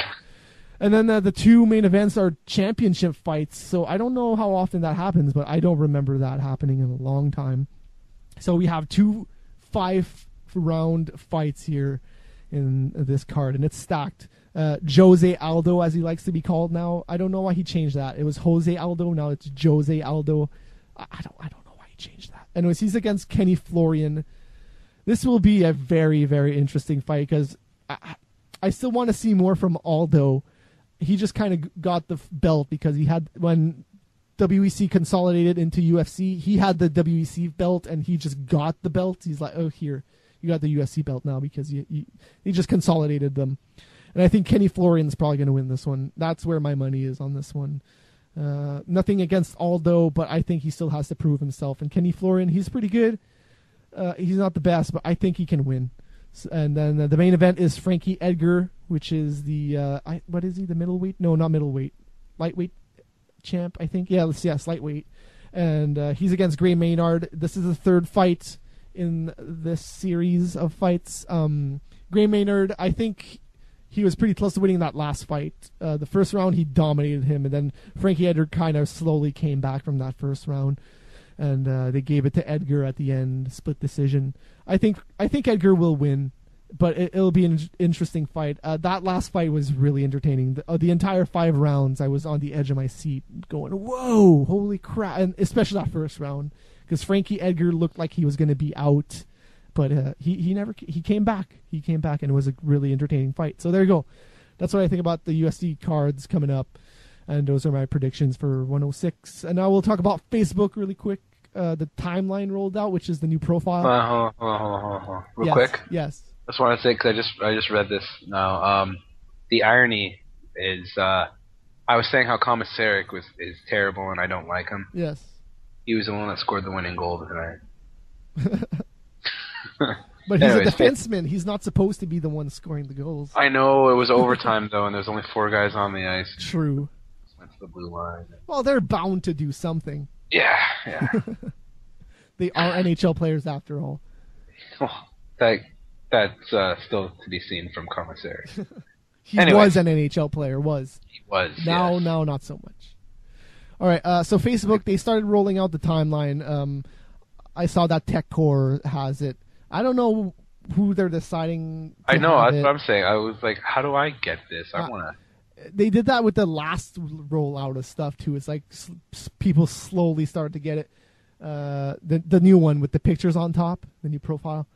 And then the 2 main events are championship fights. So I don't know how often that happens, but I don't remember that happening in a long time. So we have 2 5-round fights here in this card, and it's stacked. Jose Aldo, as he likes to be called now. I don't know why he changed that. It was Jose Aldo, now it's Jose Aldo. I don't know why he changed that. Anyways, he's against Kenny Florian. This will be a very, very interesting fight because I still want to see more from Aldo. He just kind of got the belt because he had when WEC consolidated into UFC. He had the WEC belt, and he just got the belt. He's like, oh, here, you got the UFC belt now because he just consolidated them. And I think Kenny Florian's probably going to win this one. That's where my money is on this one. Nothing against Aldo, but I think he still has to prove himself. And Kenny Florian, he's pretty good. He's not the best, but I think he can win. And then the main event is Frankie Edgar, which is the what is he? The middleweight? No, not middleweight. Lightweight champ, I think. Yes, lightweight. And he's against Gray Maynard. This is the third fight in this series of fights. Gray Maynard, I think he was pretty close to winning that last fight. The first round, he dominated him, and then Frankie Edgar kind of slowly came back from that first round, and they gave it to Edgar at the end, split decision. I think Edgar will win, but it'll be an interesting fight. That last fight was really entertaining. The entire 5 rounds, I was on the edge of my seat going, whoa, holy crap, and especially that first round, because Frankie Edgar looked like he was going to be out. But he came back. He came back, and it was a really entertaining fight. So there you go. That's what I think about the UFC cards coming up. And those are my predictions for 106. And now we'll talk about Facebook really quick. The timeline rolled out, which is the new profile. Real quick? Yes. I just want to say, because I just read this now. The irony is, I was saying how Commissaric is terrible and I don't like him. Yes. He was the one that scored the winning goal tonight. But he's a defenseman. He's not supposed to be the one scoring the goals. I know, it was overtime, though, and there's only 4 guys on the ice. True. Went to the blue line. Well, they're bound to do something. Yeah. They are NHL players, after all. Oh, that's still to be seen from Commissary. He was an NHL player, He was, Now, not so much. All right, so Facebook, they started rolling out the timeline. I saw that TechCore has it. I don't know who they're deciding to I know, have that's it. what I'm saying. I was like, how do I get this? I want to... They did that with the last rollout of stuff, too. It's like people slowly start to get it. The new one with the pictures on top, the new profile.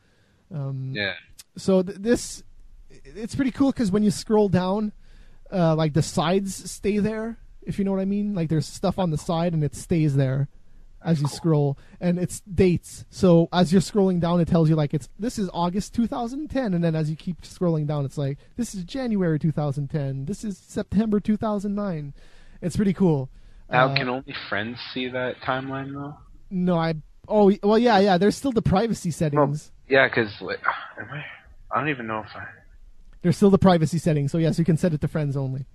Yeah. So this, it's pretty cool because when you scroll down, like the sides stay there, if you know what I mean. Like there's stuff on the side and it stays there as you scroll, and it's dates. So as you're scrolling down, it tells you like this is August 2010, and then as you keep scrolling down, it's like this is January 2010, this is September 2009. It's pretty cool. Now, can only friends see that timeline though? No, yeah. There's still the privacy settings. Well, yeah, because I don't even know if I. There's still the privacy settings, so yes, you can set it to friends only.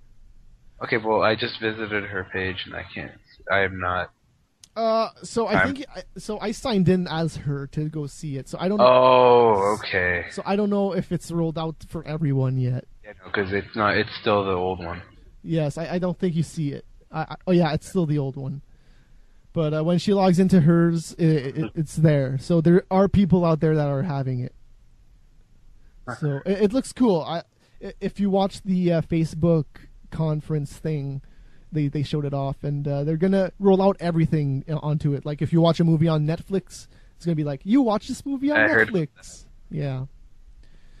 Okay, well, I just visited her page and I am not. So I signed in as her to go see it. So I don't know. Oh, okay. So I don't know if it's rolled out for everyone yet. Yeah, no, because it's not. It's still the old one. Yes, I don't think you see it. Oh yeah, it's still the old one. But when she logs into hers, it's there. So there are people out there that are having it. So it looks cool. If you watch the Facebook conference thing, they showed it off, and they're gonna roll out everything onto it. Like if you watch a movie on Netflix, it's gonna be like, you watch this movie on Netflix. Yeah.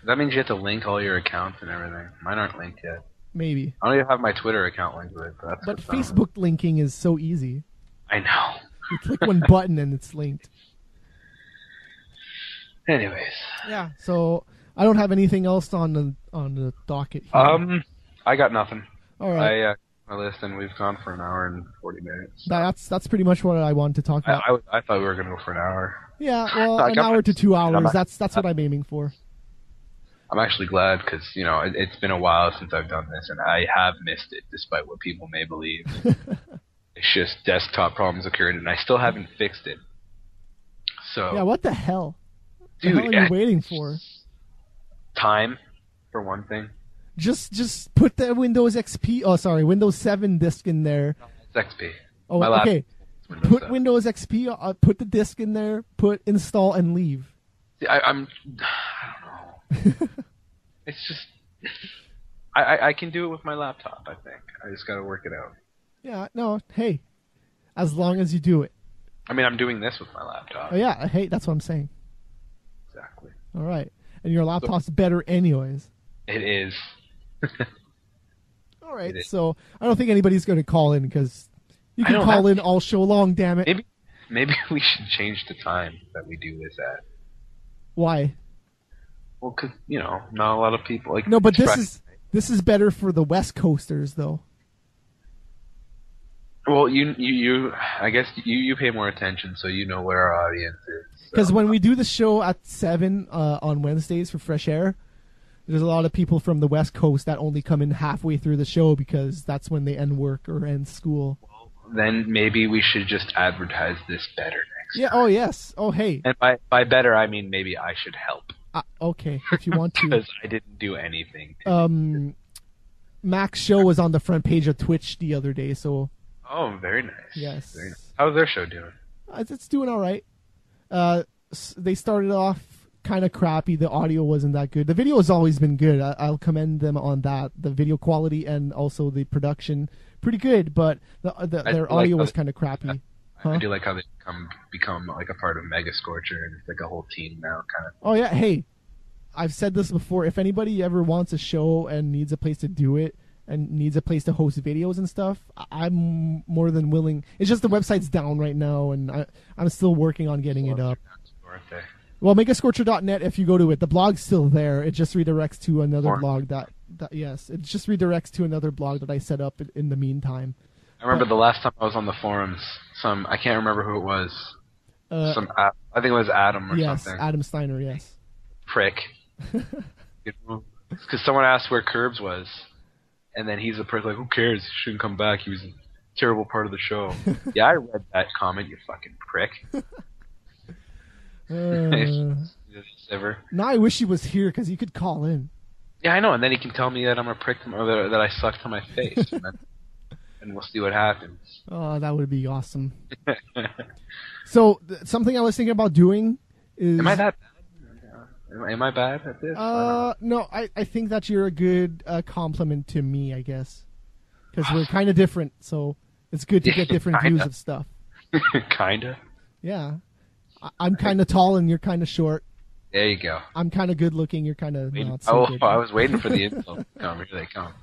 That means you have to link all your accounts and everything. Mine aren't linked yet. Maybe. I don't even have my Twitter account linked with it. But Facebook linking is so easy. I know. You click one button and it's linked. Anyways. Yeah. So I don't have anything else on the docket here. I got nothing. All right. My list, and we've gone for an hour and 40 minutes. That's pretty much what I wanted to talk about. I thought we were going to go for an hour. Yeah, well, an hour to 2 hours. That's what I'm aiming for. I'm actually glad because, it's been a while since I've done this, and I have missed it, despite what people may believe. It's just desktop problems occurred, and I still haven't fixed it. So yeah, what the hell? Dude, what the hell are you waiting for? Time, for one thing. Just put the Windows 7 disk in there. No, it's XP. Oh, okay. Put 7. Windows XP. Put the disk in there. Put install and leave. I don't know. It's just I can do it with my laptop. I think I just got to work it out. Yeah. No. Hey, as long as you do it. I mean, I'm doing this with my laptop. Oh yeah. Hey, that's what I'm saying. Exactly. All right. And your laptop's better anyways. It is. All right, so I don't think anybody's going to call in because You can call in all show long, damn it. Maybe we should change the time that we do this at. Why? Well, because, not a lot of people... like. No, but this is better for the West Coasters, though. Well, I guess you pay more attention, so you know where our audience is. Because when we do the show at 7 on Wednesdays for Fresh Air, there's a lot of people from the West Coast that only come in halfway through the show because that's when they end work or end school. Well, then maybe we should just advertise this better next time. Oh, yes. Oh, hey. And by better, I mean maybe I should help. Okay, if you want to. Because I didn't do anything. Mac's show was on the front page of Twitch the other day, so... Oh, very nice. Yes. Very nice. How's their show doing? It's doing all right. They started off kind of crappy. The audio wasn't that good. The video has always been good. I'll commend them on that. The video quality and also the production, pretty good. But their audio was kind of crappy. I do like how they become like a part of Mega Scorcher, and it's like a whole team now, kind of. Oh yeah, hey, I've said this before. If anybody ever wants a show and needs a place to do it, and needs a place to host videos and stuff, I'm more than willing. It's just the website's down right now, and I'm still working on getting it up. Well, megascorcher.net, if you go to it, the blog's still there. It just redirects to another blog yes, it just redirects to another blog that I set up in the meantime. I remember the last time I was on the forums, I can't remember who it was. I think it was Adam or something. Yes, Adam Steiner, yes. Prick. Because someone asked where Kurbzz was. And then he's a prick, like, who cares? He shouldn't come back. He was a terrible part of the show. Yeah, I read that comment, you fucking prick. Now I wish he was here, because he could call in. Yeah, I know, and then he can tell me that I'm a prick, or that I suck to my face. And we'll see what happens. Oh, that would be awesome. So, something I was thinking about doing is... Am I that bad? Am I bad at this? No, I think that you're a good compliment to me, I guess. Because we're kind of different, so it's good to get different views of stuff. Kinda? Yeah. I'm kind of tall and you're kind of short. There you go. I'm kind of good looking, you're kind of not so good. I was waiting for the info to come. Here they come.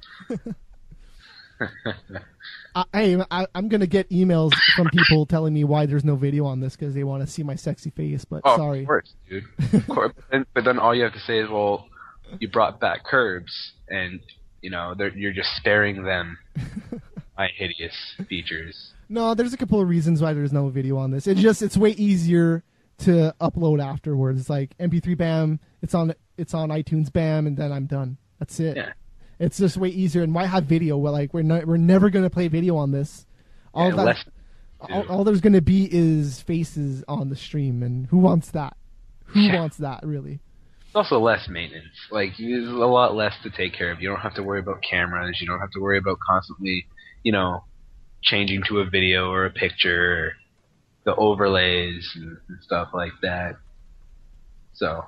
Hey, I'm going to get emails from people telling me why there's no video on this because they want to see my sexy face, but sorry. Of course, dude. Of course. But then all you have to say is, well, you brought back Kurbzz, and, you're just sparing them my hideous features. No, there's a couple of reasons why there's no video on this. It's way easier to upload afterwards. It's like MP3 bam, it's on iTunes bam, and then I'm done. That's it. Yeah. It's just way easier, and why have video? Well, we're never gonna play video on this. All there's gonna be is faces on the stream, and who wants that? Who wants that, really? It's also less maintenance. There's a lot less to take care of. You don't have to worry about cameras. You don't have to worry about constantly, changing to a video or a picture, or the overlays and stuff like that. So.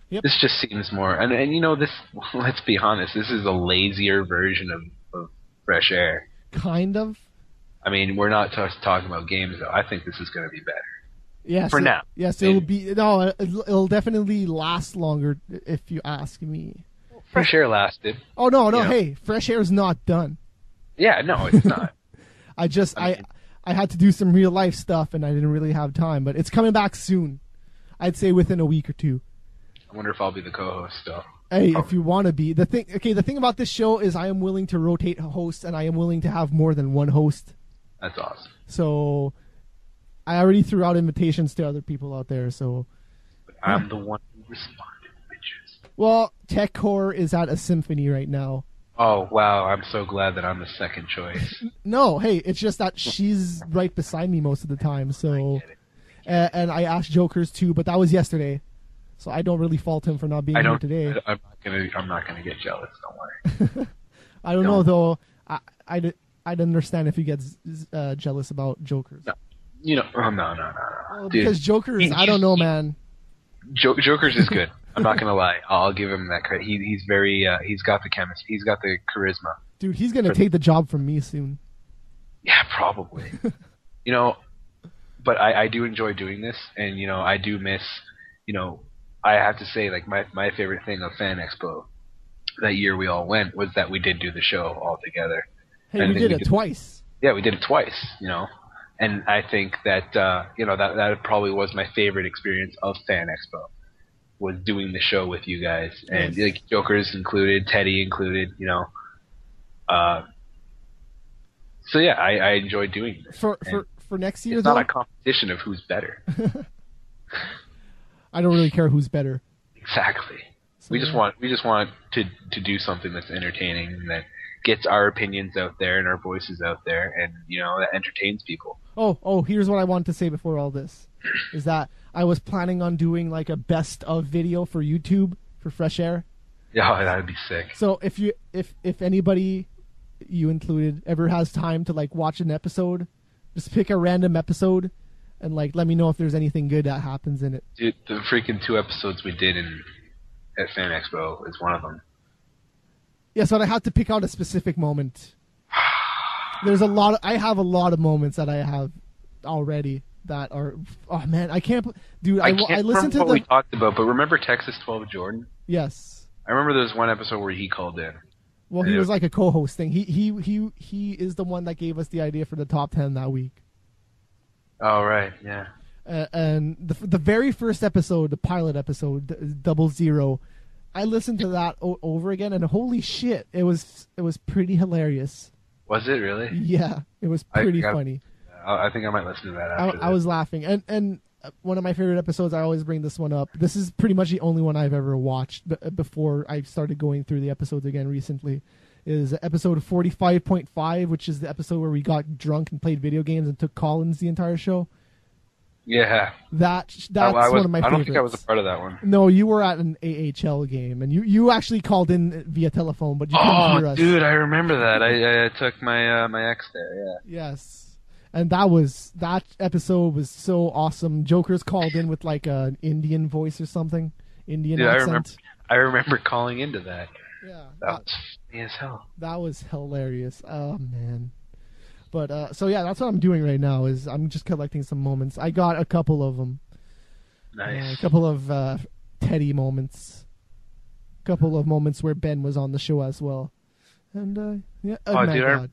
Yep. This just seems more, and this. Let's be honest. This is a lazier version of Fresh Air. Kind of. I mean, we're not talking about games though. I think this is going to be better. Yes. For now. Yes, it'll be. No, it'll definitely last longer if you ask me. Fresh Air lasted. Oh no! Hey, Fresh Air's not done. Yeah, no, it's not. I had to do some real life stuff, and I didn't really have time. But it's coming back soon. I'd say within a week or two. I wonder if I'll be the co-host still. Hey, if you want to be. The thing about this show is I am willing to rotate hosts, and I am willing to have more than one host. That's awesome. So, I already threw out invitations to other people out there, so... But I'm the one who responded, bitches. Well, TechCore is at a symphony right now. Oh, wow, I'm so glad that I'm the second choice. No, hey, it's just that she's right beside me most of the time, so... And I asked Jokers too, but that was yesterday. So I don't really fault him for not being here today. I'm not gonna get jealous. Don't worry. I don't know though. I'd understand if he gets jealous about Jokers. No. No. Well, because Jokers, I don't know, man. Jokers is good. I'm not gonna lie. I'll give him that credit. He's very. He's got the chemistry. He's got the charisma. Dude, he's gonna take the job from me soon. Yeah, probably. But I do enjoy doing this, and I do miss. I have to say, my favorite thing of Fan Expo that year we all went was that we did do the show all together. Hey, we did it twice. Yeah, we did it twice, and I think that that probably was my favorite experience of Fan Expo, was doing the show with you guys, and Yes. like Joker's included, Teddy included, uh, so yeah, I enjoy doing this. And For next year it's though, not a competition of who's better. I don't really care who's better. Exactly. So, We just want to do something that's entertaining and that gets our opinions out there and our voices out there, and that entertains people. Oh, here's what I wanted to say before all this, is that I was planning on doing like a best of video for YouTube for Fresh Air. Yeah, that'd be sick. So if anybody, you included, ever has time to like watch an episode, just pick a random episode and like let me know if there's anything good that happens in it. Dude, the freaking 2 episodes we did at Fan Expo is one of them. Yes, but I have to pick out a specific moment. I have a lot of moments that I have already that are, oh man, I can't, dude. I can't I listened to remember what we talked about, but remember Texas 12 Jordan? Yes. I remember there was one episode where he called in. Well, he was like a co-host thing. He is the one that gave us the idea for the top 10 that week. Oh right, yeah. And the very first episode, the pilot episode, 00, I listened to that over again, and holy shit, it was pretty hilarious. Was it really? Yeah, it was pretty funny. I think I might listen to that after I was laughing, and one of my favorite episodes, I always bring this one up. This is pretty much the only one I've ever watched before I started going through the episodes again recently, is episode 45.5, which is the episode where we got drunk and played video games and took call-ins the entire show. Yeah. That's one of my favorites. I don't think I was a part of that one. No, you were at an AHL game, and you actually called in via telephone, but you couldn't hear us. Oh, dude, I remember that. I took my my ex there, yeah. Yes. And that episode was so awesome. Joker's called in with like an Indian voice or something. Indian accent. I remember calling into that. Yeah. That was funny as hell. That was hilarious. Oh, man. But, so yeah, that's what I'm doing right now, is I'm just collecting some moments. I got a couple of them. Nice. A couple of Teddy moments. A couple of moments where Ben was on the show as well. And, yeah. Oh, my God.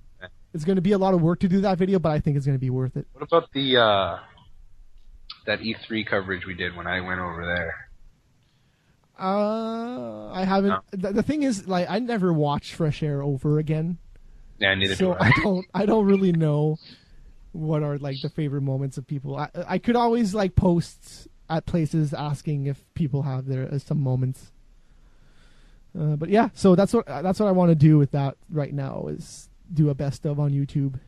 It's going to be a lot of work to do that video, but I think it's going to be worth it. What about the that E3 coverage we did when I went over there? I haven't. No. The thing is, like, I never watched Fresh Air over again. Yeah, neither do I. So I don't really know what are like the favorite moments of people. I could always like post at places asking if people have some moments. But yeah, so that's what I want to do with that right now, is do a best of on YouTube.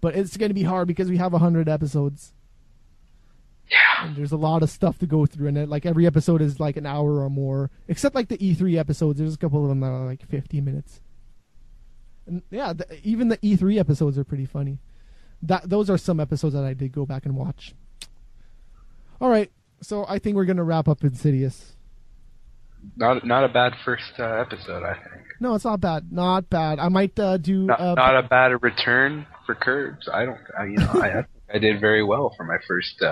But it's going to be hard because we have 100 episodes. Yeah. And there's a lot of stuff to go through, and like every episode is like an hour or more, except like the E3 episodes. There's a couple of them that are like 50 minutes. And yeah, even the E3 episodes are pretty funny. Those are some episodes that I did go back and watch. All right, so I think we're going to wrap up Insidious. Not a bad first episode, I think. No, it's not bad. Not bad. I might do. Not a bad return for Kurbzz. I think I did very well for my first.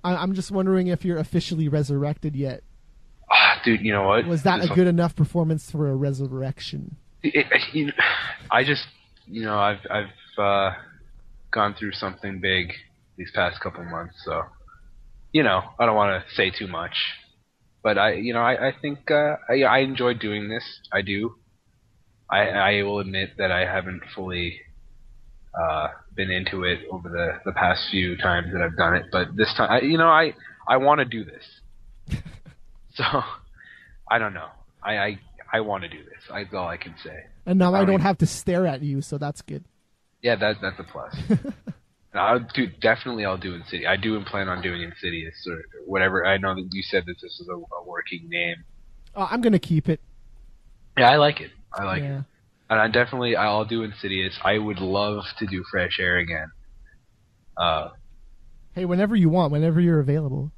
I'm just wondering if you're officially resurrected yet. Dude, you know what? Was that a good enough performance for a resurrection? I've gone through something big these past couple months, so I don't want to say too much. But I think I enjoy doing this. I do. I will admit that I haven't fully been into it over the past few times that I've done it. But this time, I want to do this. So I don't know. I want to do this. That's all I can say. And now I don't have to stare at you, so that's good. Yeah, that's a plus. Definitely I'll do Insidious. I do plan on doing Insidious or whatever. I know that you said that this is a working name. I'm going to keep it. Yeah, I like it. It. And I'll do Insidious. I would love to do Fresh Air again. Hey, whenever you want, whenever you're available.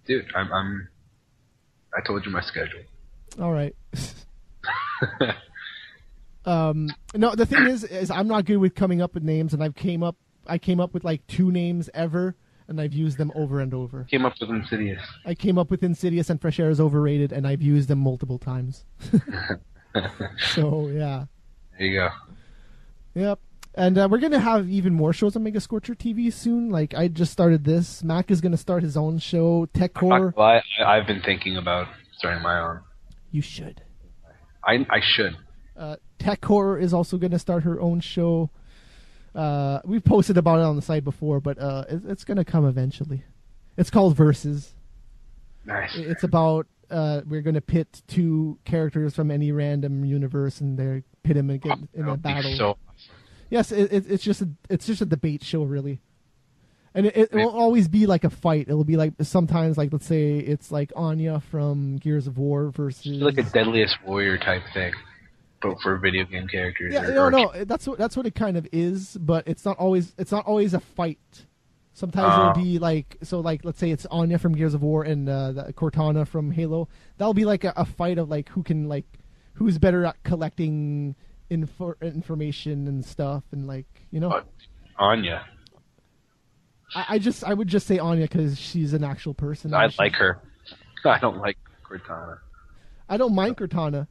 Dude, I told you my schedule. All right. No, the thing is I'm not good with coming up with names, and I came up with like 2 names ever, and I've used them over and over. Came up with Insidious. I came up with Insidious and Fresh Air is overrated, and I've used them multiple times. So yeah. There you go. Yep. And we're going to have even more shows on Mega Scorcher TV soon. Like, I just started this. Mac is going to start his own show, TechCore. I've been thinking about starting my own. You should. I should. TechCore is also going to start her own show. We've posted about it on the site before, but it's going to come eventually. It's called Versus. Nice. It's about we're going to pit two characters from any random universe, and they pit them again in a battle. So awesome. Yes, it's just a debate show, really, and it will always be like a fight. It'll be like sometimes, like, let's say it's like Anya from Gears of War versus like a Deadliest Warrior type thing, but for video game characters. Yeah, no, that's what it kind of is, but it's not always a fight. Sometimes it'll be like, so like, let's say it's Anya from Gears of War and the Cortana from Halo. That'll be like a fight of like who's better at collecting information and stuff, and like, you know. Anya. I would just say Anya because she's an actual person. I like her. I don't like Cortana. I don't mind Cortana.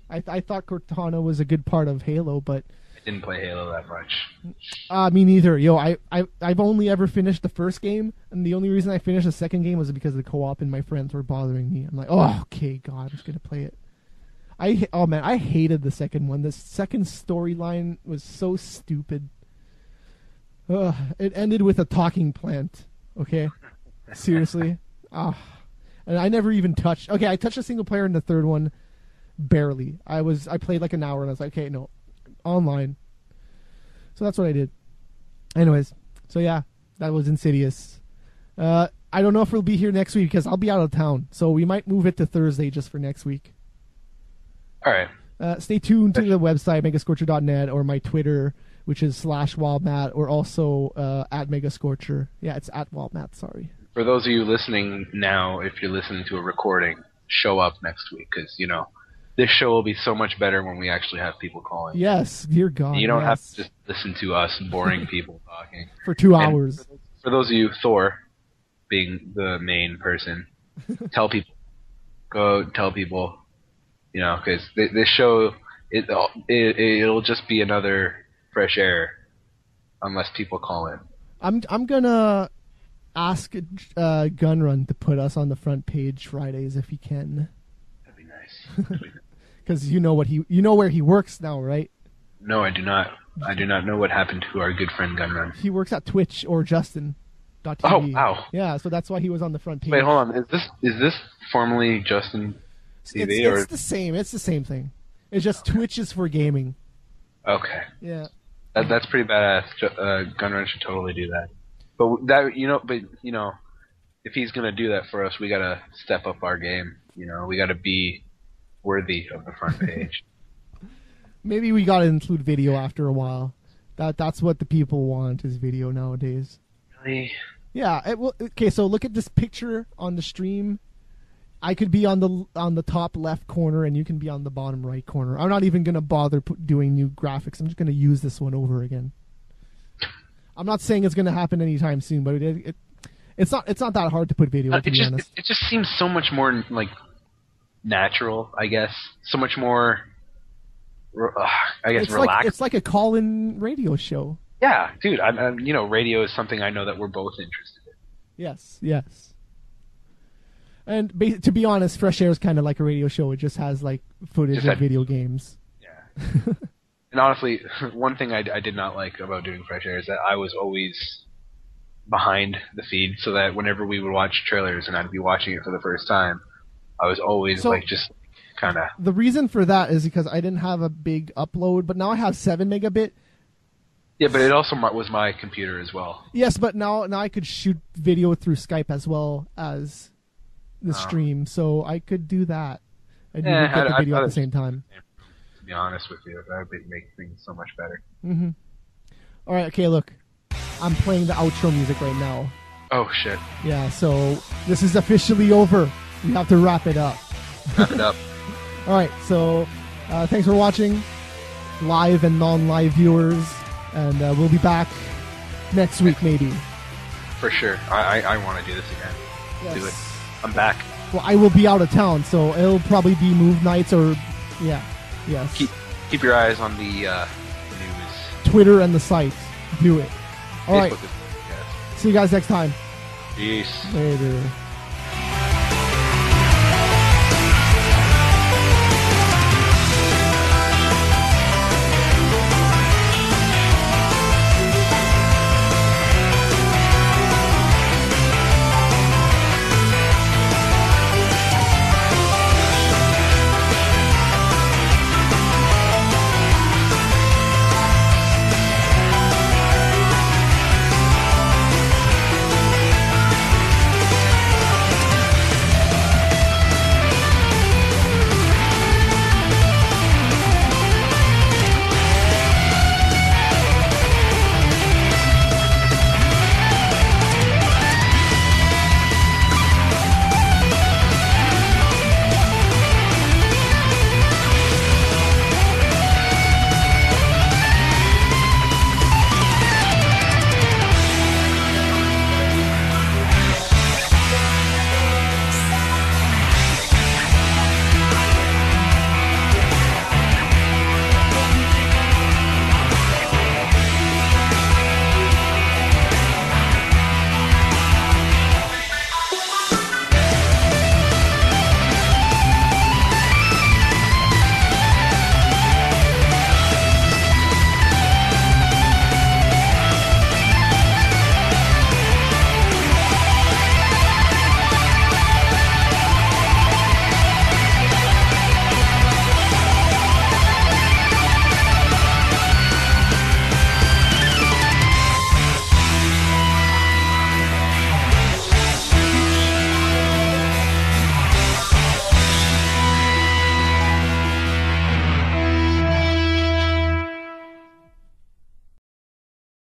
I thought Cortana was a good part of Halo, but I didn't play Halo that much. Me neither. Yo, I've only ever finished the first game, and the only reason I finished the second game was because the co-op and my friends were bothering me. I'm like, oh, okay, God, I'm just gonna play it. I hated the second one. The second storyline was so stupid. It ended with a talking plant. Okay, seriously. And I never even touched. Okay, I touched a single player in the third one, barely. I played like an hour, and I was like, okay, no, online. So that's what I did. Anyways, so yeah, that was Insidious. I don't know if we'll be here next week because I'll be out of town, so we might move it to Thursday just for next week. All right. Stay tuned to the website, megascorcher.net, or my Twitter, which is /wildmat, or also at megascorcher. Yeah, it's at wildmat, sorry. For those of you listening now, if you're listening to a recording, show up next week, because, you know, this show will be so much better when we actually have people calling. Yes, dear God. You don't have to just listen to us boring people talking. For 2 hours. For those of you, Thor, being the main person, tell people. Go tell people. You know, because this show, it'll just be another fresh air unless people call in. I'm gonna ask Gunrun to put us on the front page Fridays if he can. That'd be nice. Because you know where he works now, right? No, I do not. I do not know what happened to our good friend Gunrun. He works at Twitch or Justin.tv. Oh, wow. Yeah, so that's why he was on the front page. Wait, hold on. Is this formerly Justin TV? It's the same. It's the same thing. It's just Twitch is for gaming. Okay. Yeah. That's pretty badass. Gunrun should totally do that. But if he's gonna do that for us, we gotta step up our game. You know, we gotta be worthy of the front page. Maybe we gotta include video after a while. That's what the people want, is video nowadays. Really? Yeah. Okay. So look at this picture on the stream. I could be on the top left corner, and you can be on the bottom right corner. I'm not even gonna bother doing new graphics. I'm just gonna use this one over again. I'm not saying it's gonna happen anytime soon, but it's not that hard to put video. To be honest, it just seems so much more like natural, I guess. So much more, relaxed. It's like a call-in radio show. Yeah, dude. Radio is something I know that we're both interested in. Yes. And to be honest, Fresh Air is kind of like a radio show. It just has like footage of video games. Yeah. And honestly, one thing I did not like about doing Fresh Air is that I was always behind the feed, so that whenever we would watch trailers and I'd be watching it for the first time, I was always just kind of... The reason for that is because I didn't have a big upload, but now I have 7 megabit. Yeah, but it also was my computer as well. Yes, but now I could shoot video through Skype as well as the stream, so I could do that. And you would get the video at the same time. To be honest with you, that would make things so much better. Mm-hmm. All right, okay, look. I'm playing the outro music right now. Oh, shit. Yeah, so this is officially over. We have to wrap it up. Wrap it up. All right, so thanks for watching, live and non-live viewers, and we'll be back next week, maybe. For sure. I want to do this again. Yes. Do it. I'm back. Well, I will be out of town, so it'll probably be move nights or, yeah, yes. Keep your eyes on the news Twitter and the site. Do it. All right. Facebook is, yes. See you guys next time. Peace. Later.